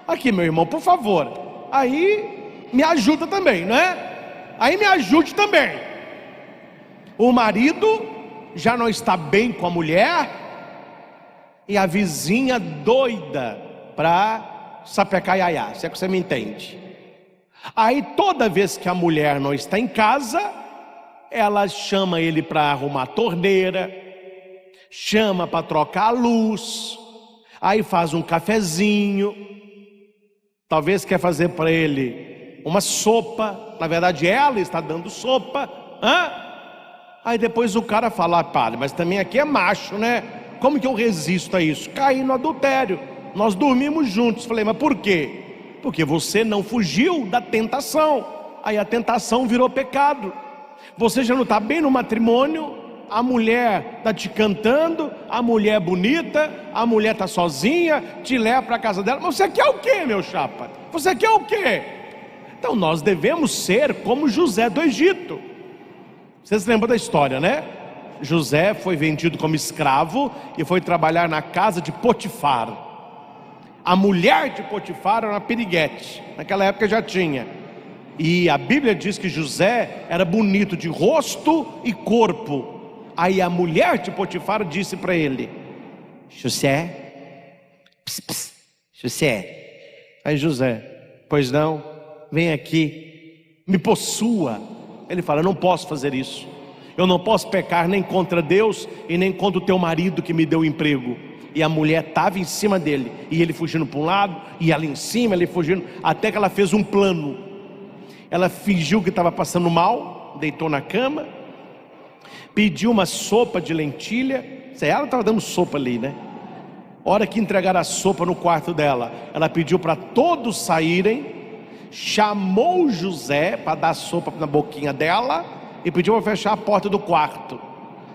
Aqui, meu irmão, por favor, aí me ajuda também, não é? Aí me ajude também. O marido já não está bem com a mulher, e a vizinha doida para sapecar iaiá, se é que você me entende. Aí toda vez que a mulher não está em casa, ela chama ele para arrumar a torneira, chama para trocar a luz, aí faz um cafezinho, talvez quer fazer para ele uma sopa, na verdade ela está dando sopa, Aí depois o cara fala: padre, mas também aqui é macho, né? Como que eu resisto a isso? Caí no adultério, nós dormimos juntos. Falei: mas por quê? Porque você não fugiu da tentação, aí a tentação virou pecado. Você já não está bem no matrimônio, a mulher está te cantando, a mulher é bonita, a mulher está sozinha, te leva para a casa dela. Mas você quer o quê, meu chapa? Você quer o quê? Então nós devemos ser como José do Egito. Vocês lembram da história, né? José foi vendido como escravo e foi trabalhar na casa de Potifar. A mulher de Potifar era uma piriguete, naquela época já tinha. E a Bíblia diz que José era bonito de rosto e corpo. Aí a mulher de Potifar disse para ele: José, José. Aí José: pois não, vem aqui, me possua. Ele fala: eu não posso fazer isso. Eu não posso pecar nem contra Deus e nem contra o teu marido que me deu o emprego. E a mulher estava em cima dele, e ele fugindo para um lado, e ela em cima, ele fugindo, até que ela fez um plano. Ela fingiu que estava passando mal, deitou na cama, pediu uma sopa de lentilha. Ela estava dando sopa ali, né? A hora que entregaram a sopa no quarto dela, ela pediu para todos saírem, chamou José para dar sopa na boquinha dela e pediu para fechar a porta do quarto.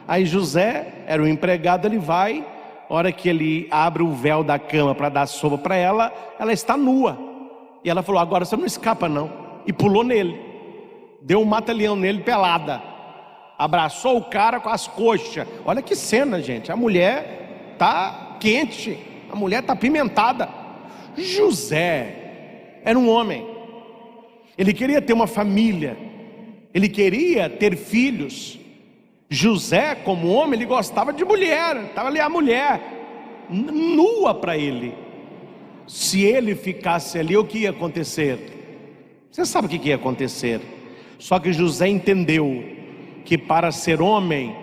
Aí José era o empregado, ele vai. A hora que ele abre o véu da cama para dar sopa para ela, ela está nua. E ela falou: agora você não escapa não. E pulou nele, deu um mata-leão nele pelada, abraçou o cara com as coxas. Olha que cena, gente. A mulher está quente, a mulher está apimentada. José era um homem, ele queria ter uma família, ele queria ter filhos. José, como homem, ele gostava de mulher. Estava ali a mulher nua para ele. Se ele ficasse ali, o que ia acontecer? Você sabe o que ia acontecer. Só que José entendeu que para ser homem,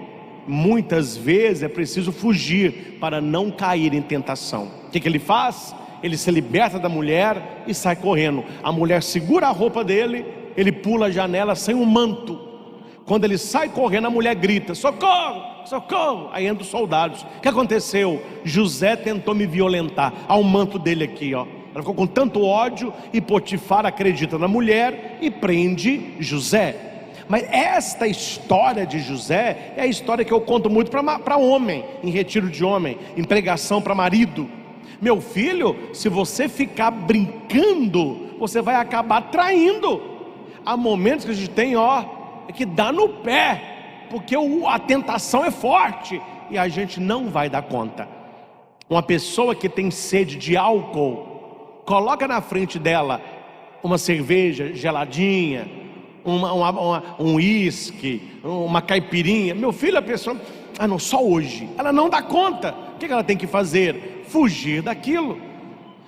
muitas vezes é preciso fugir para não cair em tentação. O que ele faz? Ele se liberta da mulher e sai correndo. A mulher segura a roupa dele, ele pula a janela sem um manto. Quando ele sai correndo, a mulher grita: socorro, socorro. Aí entram os soldados. O que aconteceu? José tentou me violentar. Há um manto dele aqui, ó. Ela ficou com tanto ódio, e Potifar acredita na mulher e prende José. Mas esta história de José é a história que eu conto muito para homem, em retiro de homem, em pregação para marido. Meu filho, se você ficar brincando, você vai acabar traindo. Há momentos que a gente tem, que dá no pé, porque a tentação é forte e a gente não vai dar conta. Uma pessoa que tem sede de álcool, coloca na frente dela uma cerveja geladinha, um uísque, uma caipirinha. Meu filho, a pessoa: não, só hoje. Ela não dá conta. O que ela tem que fazer? Fugir daquilo.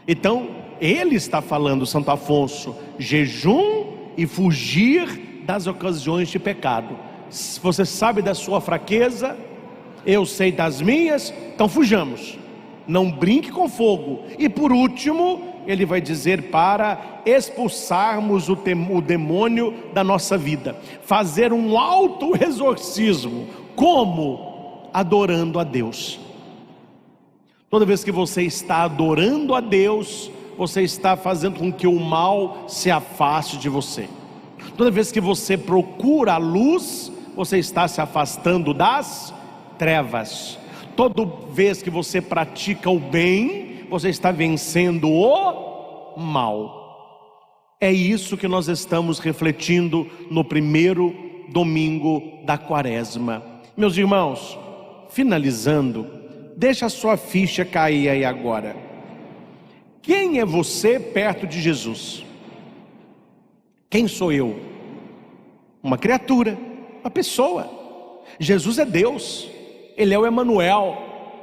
Então ele está falando, Santo Afonso, jejum e fugir das ocasiões de pecado. Você sabe da sua fraqueza, eu sei das minhas, então fujamos. Não brinque com fogo. E por último, ele vai dizer para expulsarmos o demônio da nossa vida, fazer um auto-exorcismo. Como? Adorando a Deus. Toda vez que você está adorando a Deus, você está fazendo com que o mal se afaste de você. Toda vez que você procura a luz, você está se afastando das trevas. Toda vez que você pratica o bem, você está vencendo o mal. É isso que nós estamos refletindo no primeiro domingo da Quaresma. Meus irmãos, finalizando, deixa a sua ficha cair aí agora. Quem é você perto de Jesus? Quem sou eu? Uma criatura, uma pessoa. Jesus é Deus, Ele é o Emanuel,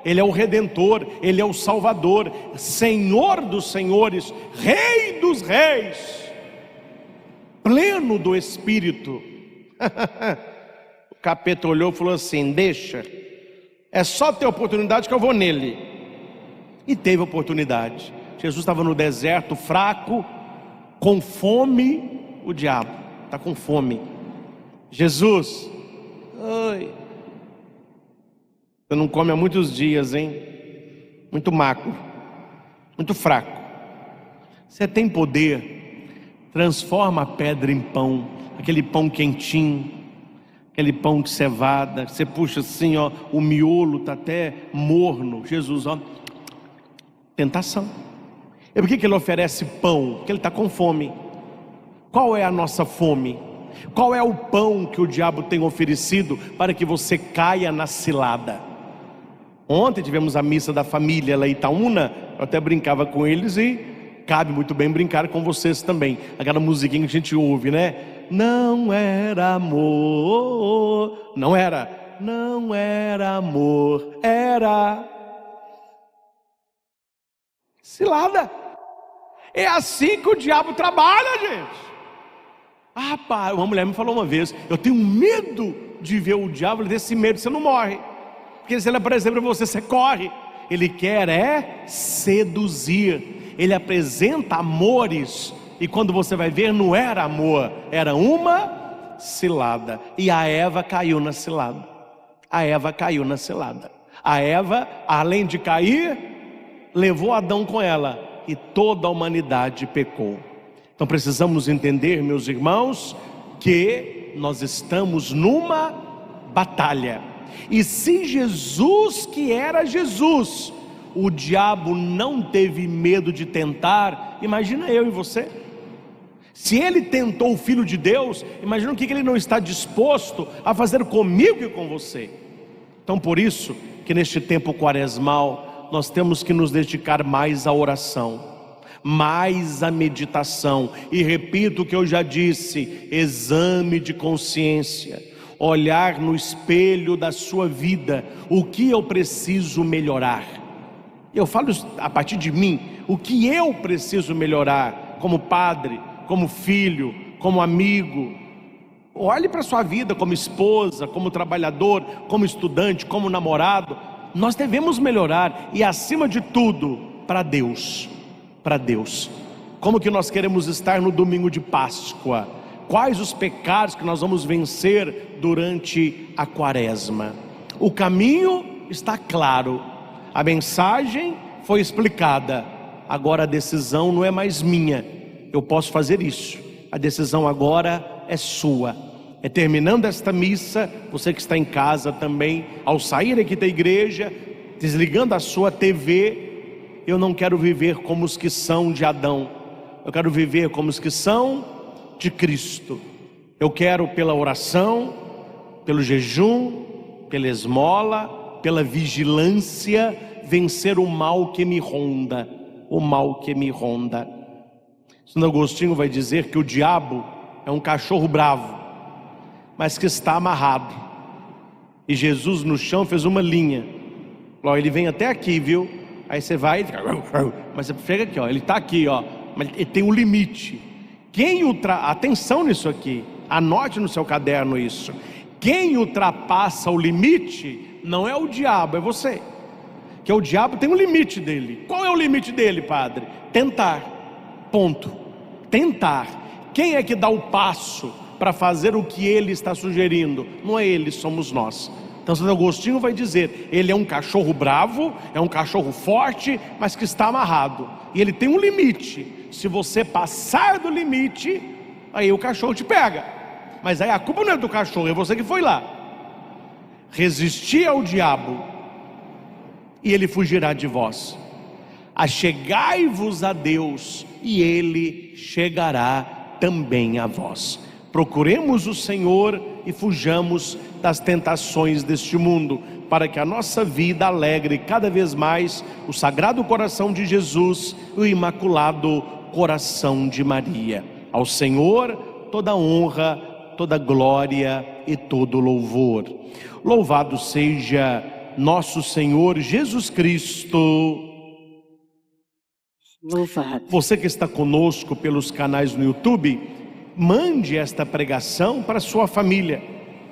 Ele é o Redentor, Ele é o Salvador, Senhor dos senhores, Rei dos reis, pleno do Espírito. O capeta olhou e falou assim: deixa, é só ter oportunidade que eu vou nele. E teve oportunidade. Jesus estava no deserto, fraco, com fome. O diabo está com fome. Jesus, oi, você não come há muitos dias, hein? Muito magro, muito fraco. Você tem poder, transforma a pedra em pão, aquele pão quentinho, aquele pão de cevada. Você puxa assim, ó, o miolo está até morno. Jesus, ó, tentação. E por que ele oferece pão? Porque ele está com fome. Qual é a nossa fome? Qual é o pão que o diabo tem oferecido para que você caia na cilada? Ontem tivemos a missa da família lá em Itaúna. Eu até brincava com eles e cabe muito bem brincar com vocês também. Aquela musiquinha que a gente ouve, né? Não era amor. Não era. Não era amor. Era cilada. É assim que o diabo trabalha, gente. Ah, pá, uma mulher me falou uma vez: eu tenho medo de ver o diabo. Desse medo você não morre, porque se ele aparecer para você, você corre. Ele quer é seduzir. Ele apresenta amores, e quando você vai ver, não era amor, era uma cilada. E a Eva caiu na cilada. A Eva caiu na cilada. A Eva, além de cair, levou Adão com ela, e toda a humanidade pecou. Então precisamos entender, meus irmãos, que nós estamos numa batalha. E se Jesus, que era Jesus, o diabo não teve medo de tentar, imagina eu e você. Se ele tentou o Filho de Deus, imagina o que ele não está disposto a fazer comigo e com você. Então por isso que neste tempo quaresmal nós temos que nos dedicar mais à oração, mais a meditação. E repito o que eu já disse: exame de consciência, olhar no espelho da sua vida, o que eu preciso melhorar. Eu falo a partir de mim, o que eu preciso melhorar, como padre, como filho, como amigo. Olhe para a sua vida como esposa, como trabalhador, como estudante, como namorado. Nós devemos melhorar, e acima de tudo, para Deus. Para Deus. Como que nós queremos estar no domingo de Páscoa? Quais os pecados que nós vamos vencer durante a Quaresma? O caminho está claro, a mensagem foi explicada. Agora a decisão não é mais minha, eu posso fazer isso. A decisão agora é sua. É terminando esta missa, você que está em casa também, ao sair aqui da igreja, desligando a sua TV, eu não quero viver como os que são de Adão, eu quero viver como os que são de Cristo. Eu quero, pela oração, pelo jejum, pela esmola, pela vigilância, vencer o mal que me ronda. O mal que me ronda. Santo Agostinho vai dizer que o diabo é um cachorro bravo, mas que está amarrado. E Jesus no chão fez uma linha. Ó, ele vem até aqui, viu? Aí você vai, mas você chega aqui, ó, ele está aqui, ó, mas ele tem um limite. Atenção nisso aqui, anote no seu caderno isso. Quem ultrapassa o limite não é o diabo, é você. Que o diabo tem um limite dele. Qual é o limite dele, padre? Tentar. Ponto. Tentar. Quem é que dá o passo para fazer o que ele está sugerindo? Não é ele, somos nós. Então Santo Agostinho vai dizer, ele é um cachorro bravo, é um cachorro forte, mas que está amarrado. E ele tem um limite. Se você passar do limite, aí o cachorro te pega. Mas aí a culpa não é do cachorro, é você que foi lá. Resistir ao diabo, e ele fugirá de vós. Achegai-vos a Deus, e ele chegará também a vós. Procuremos o Senhor e fujamos das tentações deste mundo, para que a nossa vida alegre cada vez mais o Sagrado Coração de Jesus e o Imaculado Coração de Maria. Ao Senhor toda honra, toda glória e todo louvor. Louvado seja nosso Senhor Jesus Cristo. Louvado. Você que está conosco pelos canais no YouTube, mande esta pregação para a sua família,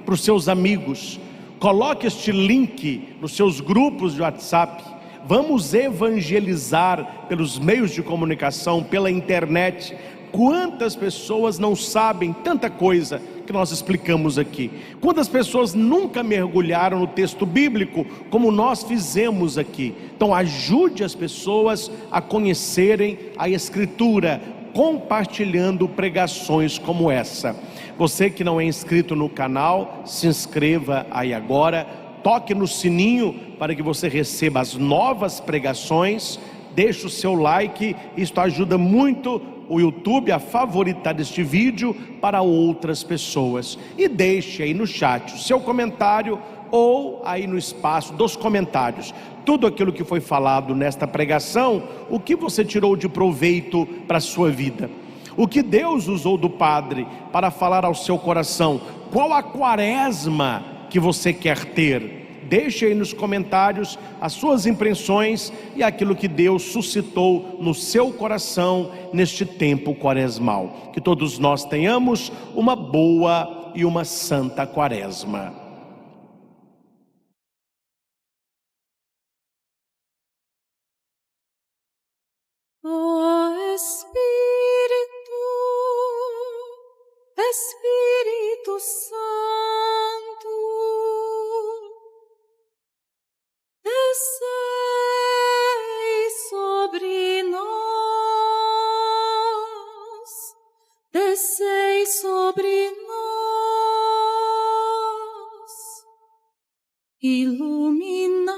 para os seus amigos. Coloque este link nos seus grupos de WhatsApp. Vamos evangelizar pelos meios de comunicação, pela internet. Quantas pessoas não sabem tanta coisa que nós explicamos aqui? Quantas pessoas nunca mergulharam no texto bíblico como nós fizemos aqui? Então ajude as pessoas a conhecerem a Escritura, compartilhando pregações como essa. Você que não é inscrito no canal, se inscreva aí agora, toque no sininho para que você receba as novas pregações, deixe o seu like, isto ajuda muito o YouTube a favoritar este vídeo para outras pessoas. E deixe aí no chat o seu comentário ou aí no espaço dos comentários tudo aquilo que foi falado nesta pregação, o que você tirou de proveito para a sua vida, o que Deus usou do Padre para falar ao seu coração, qual a quaresma que você quer ter. Deixe aí nos comentários as suas impressões e aquilo que Deus suscitou no seu coração neste tempo quaresmal. Que todos nós tenhamos uma boa e uma santa quaresma. Ó Espírito Santo, descei sobre nós, descei sobre nós, iluminai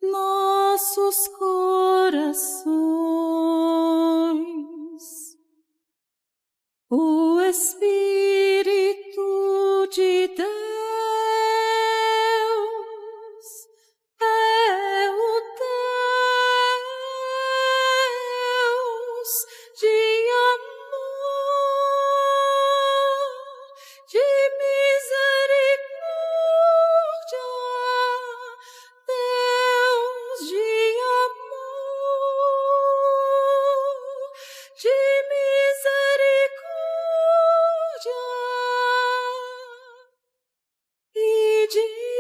nossos corações. O Espírito de Deus é o Deus de amor, de misericórdia, Deus de amor, de misericórdia e de luz.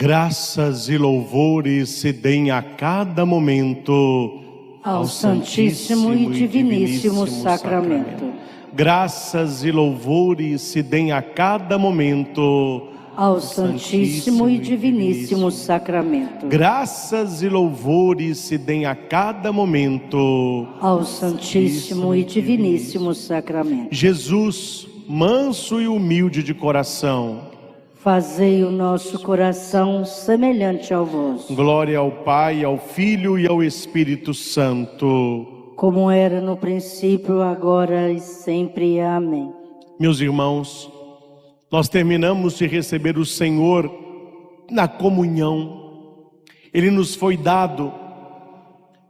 Graças e louvores se deem a cada momento Ao Santíssimo e Diviníssimo Sacramento. Graças e louvores se deem a cada momento Ao Santíssimo e Diviníssimo Sacramento. Graças e louvores se deem a cada momento Ao Santíssimo e Diviníssimo Sacramento. Jesus, manso e humilde de coração, Fazei o nosso coração semelhante ao vosso, glória ao Pai, ao Filho e ao Espírito Santo. como era no princípio, agora e sempre. Amém. Meus irmãos, nós terminamos de receber o Senhor na comunhão. Ele nos foi dado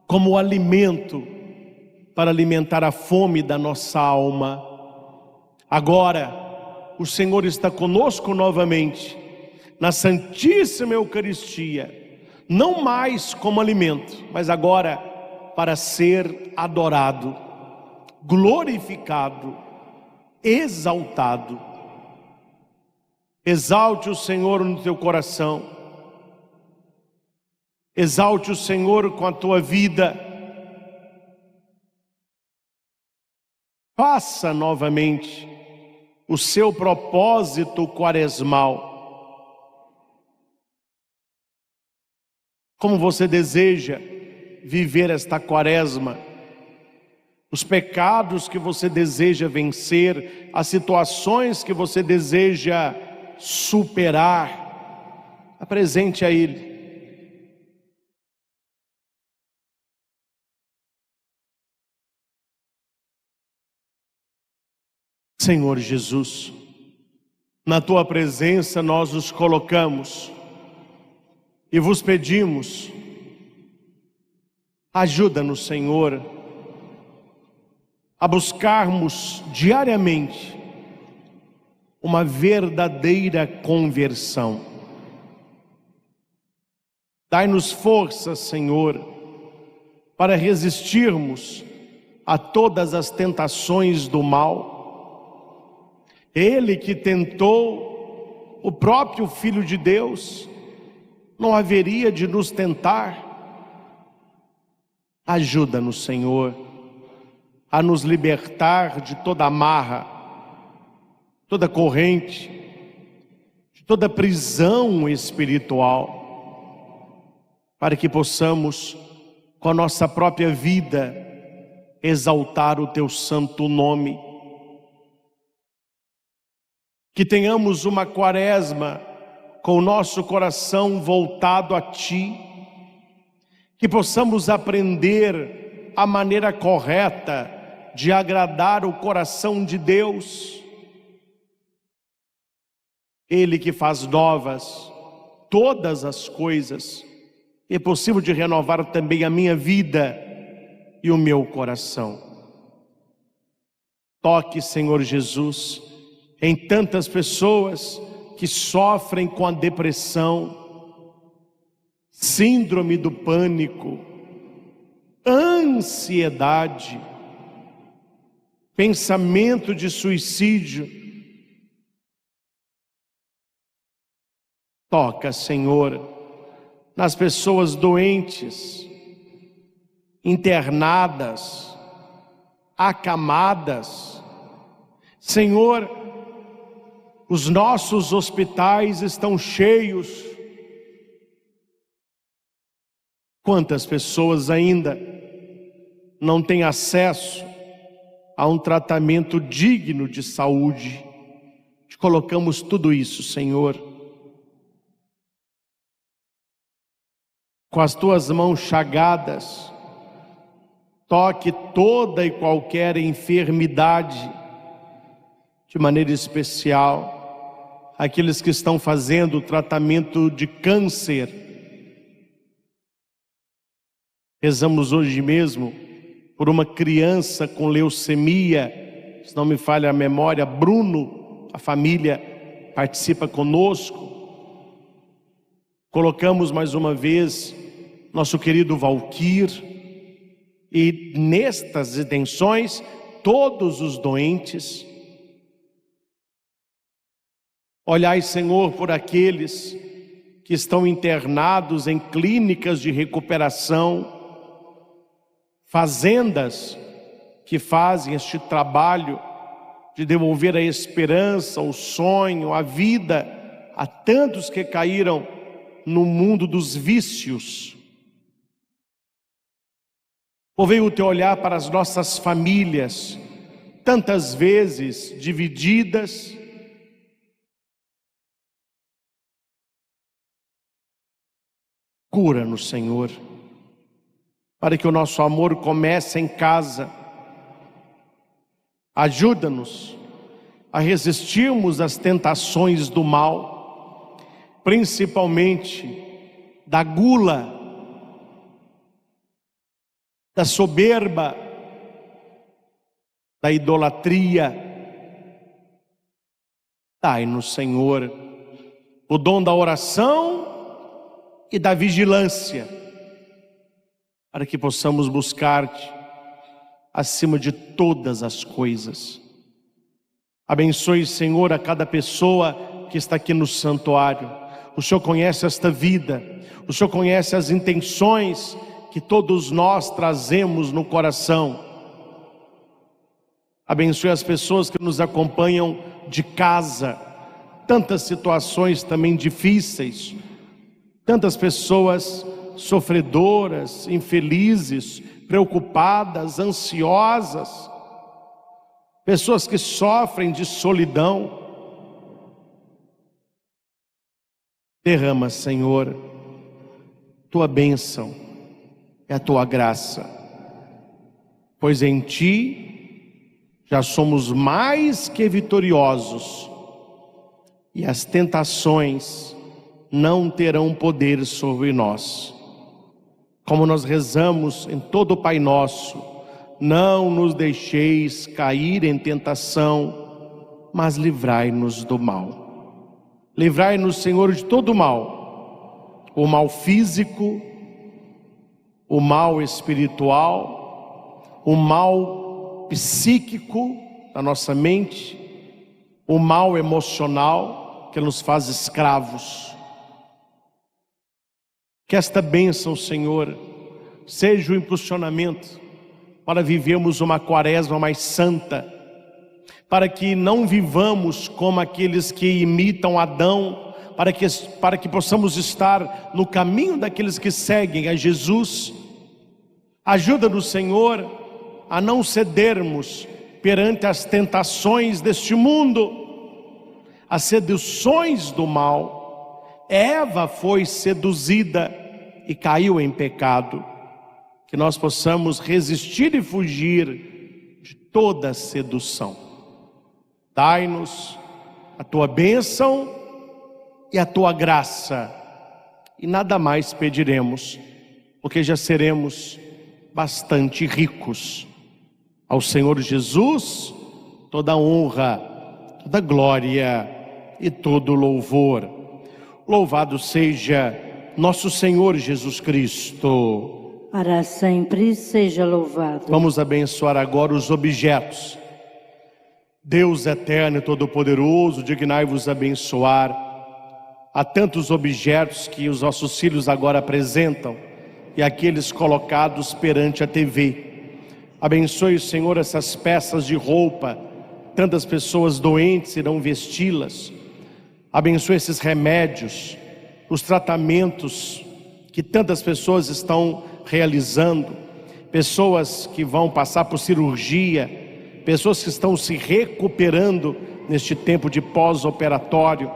como alimento para alimentar a fome da nossa alma. Agora, o Senhor está conosco novamente na Santíssima Eucaristia, não mais como alimento, mas agora para ser adorado, glorificado, exaltado. Exalte o Senhor no teu coração, exalte o Senhor com a tua vida, faça novamente o seu propósito quaresmal. Como você deseja viver esta quaresma? Os pecados que você deseja vencer, as situações que você deseja superar, apresente a Ele. Senhor Jesus, na Tua presença nós nos colocamos e vos pedimos, ajuda-nos, Senhor, a buscarmos diariamente uma verdadeira conversão. Dai-nos força, Senhor, para resistirmos a todas as tentações do mal. Ele que tentou o próprio Filho de Deus, não haveria de nos tentar. Ajuda-nos, Senhor, a nos libertar de toda amarra, toda corrente, de toda prisão espiritual, para que possamos, com a nossa própria vida, exaltar o Teu santo nome. Que tenhamos uma quaresma com o nosso coração voltado a Ti, que possamos aprender a maneira correta de agradar o coração de Deus. Ele que faz novas todas as coisas, é possível de renovar também a minha vida e o meu coração. Toque, Senhor Jesus, em tantas pessoas que sofrem com a depressão, síndrome do pânico, ansiedade, pensamento de suicídio. Toca, Senhor, nas pessoas doentes, internadas, acamadas. Senhor, os nossos hospitais estão cheios. Quantas pessoas ainda não têm acesso a um tratamento digno de saúde? Te colocamos tudo isso, Senhor, com as Tuas mãos chagadas. Toque toda e qualquer enfermidade, de maneira especial aqueles que estão fazendo o tratamento de câncer. Rezamos hoje mesmo por uma criança com leucemia, se não me falha a memória, Bruno, a família participa conosco. Colocamos mais uma vez nosso querido Valquir, e nestas intenções todos os doentes. Olhai, Senhor, por aqueles que estão internados em clínicas de recuperação, fazendas que fazem este trabalho de devolver a esperança, o sonho, a vida a tantos que caíram no mundo dos vícios. Volvei o Teu olhar para as nossas famílias, tantas vezes divididas. Cura-nos, Senhor, para que o nosso amor comece em casa. Ajuda-nos a resistirmos às tentações do mal, principalmente da gula, da soberba, da idolatria. Dai-nos, Senhor, o dom da oração e da vigilância, para que possamos buscar-te acima de todas as coisas. Abençoe, Senhor, a cada pessoa que está aqui no santuário. O Senhor conhece esta vida, o Senhor conhece as intenções que todos nós trazemos no coração. Abençoe as pessoas que nos acompanham de casa, tantas situações também difíceis, tantas pessoas sofredoras, infelizes, preocupadas, ansiosas, pessoas que sofrem de solidão. Derrama, Senhor, tua bênção e a tua graça, pois em ti já somos mais que vitoriosos, e as tentações não terão poder sobre nós. Como nós rezamos em todo o Pai Nosso: não nos deixeis cair em tentação, mas livrai-nos do mal. Livrai-nos, Senhor, de todo o mal físico, o mal espiritual, o mal psíquico da nossa mente, o mal emocional que nos faz escravos. Que esta bênção, Senhor, seja o impulsionamento para vivermos uma quaresma mais santa, para que não vivamos como aqueles que imitam Adão, para que possamos estar no caminho daqueles que seguem a Jesus. Ajuda-nos, Senhor, a não cedermos perante as tentações deste mundo, as seduções do mal. Eva foi seduzida e caiu em pecado. Que nós possamos resistir e fugir de toda sedução. Dai-nos a tua bênção e a tua graça, e nada mais pediremos, porque já seremos bastante ricos. Ao Senhor Jesus toda honra, toda glória e todo louvor. Louvado seja nosso Senhor Jesus Cristo. Para sempre seja louvado. Vamos abençoar agora os objetos. Deus eterno e todo-poderoso, dignai-vos abençoar a tantos objetos que os nossos filhos agora apresentam e aqueles colocados perante a TV. Abençoe, Senhor, essas peças de roupa, tantas pessoas doentes irão vesti-las. Abençoe esses remédios, os tratamentos que tantas pessoas estão realizando, pessoas que vão passar por cirurgia, pessoas que estão se recuperando neste tempo de pós-operatório.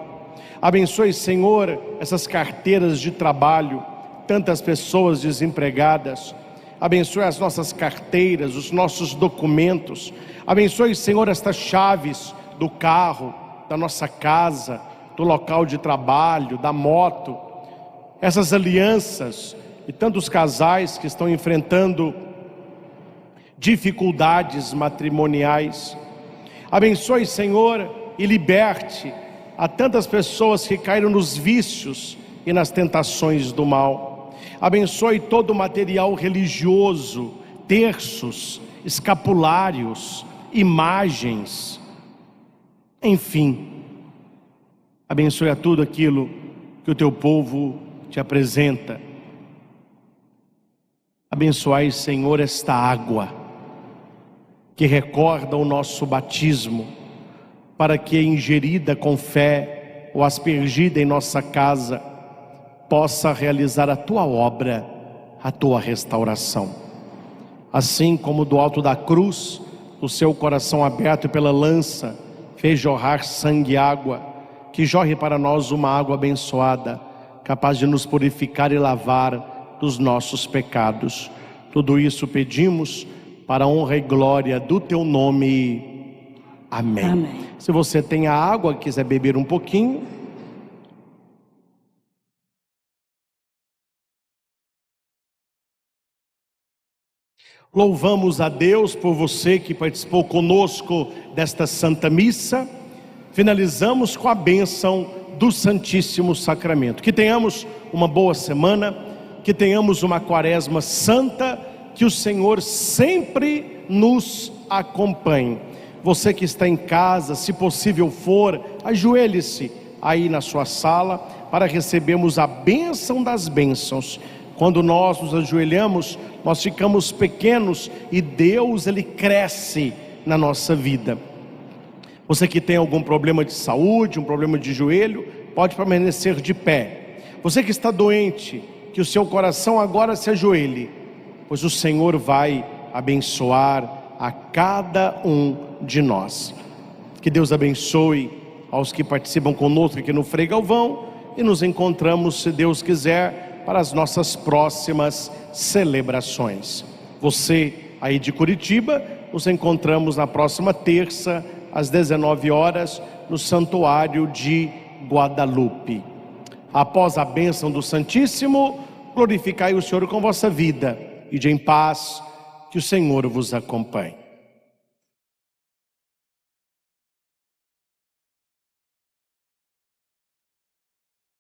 Abençoe, Senhor, essas carteiras de trabalho, tantas pessoas desempregadas. Abençoe as nossas carteiras, os nossos documentos. Abençoe, Senhor, estas chaves do carro, da nossa casa, do local de trabalho, da moto. Essas alianças e tantos casais que estão enfrentando dificuldades matrimoniais. Abençoe, Senhor, e liberte a tantas pessoas que caíram nos vícios e nas tentações do mal. Abençoe todo o material religioso, terços, escapulários, imagens, enfim. Abençoe a tudo aquilo que o teu povo te apresenta. Abençoai, Senhor, esta água que recorda o nosso batismo, para que, ingerida com fé ou aspergida em nossa casa, possa realizar a tua obra, a tua restauração. Assim como do alto da cruz, o seu coração aberto pela lança fez jorrar sangue e água, que jorre para nós uma água abençoada, capaz de nos purificar e lavar dos nossos pecados. Tudo isso pedimos para a honra e glória do teu nome. Amém. Amém. Se você tem a água, quiser beber um pouquinho. Louvamos a Deus por você que participou conosco desta Santa Missa. Finalizamos com a bênção do Santíssimo Sacramento. Que tenhamos uma boa semana, que tenhamos uma quaresma santa, que o Senhor sempre nos acompanhe. Você que está em casa, se possível for, ajoelhe-se aí na sua sala para recebermos a bênção das bênçãos. Quando nós nos ajoelhamos, nós ficamos pequenos e Deus, Ele cresce na nossa vida. Você que tem algum problema de saúde, um problema de joelho, pode permanecer de pé. Você que está doente, que o seu coração agora se ajoelhe, pois o Senhor vai abençoar a cada um de nós. Que Deus abençoe aos que participam conosco aqui no Frei Galvão, e nos encontramos, se Deus quiser, para as nossas próximas celebrações. Você aí de Curitiba, nos encontramos na próxima terça, às 19 horas, no Santuário de Guadalupe. Após a bênção do Santíssimo, glorificai o Senhor com vossa vida, e de em paz, que o Senhor vos acompanhe.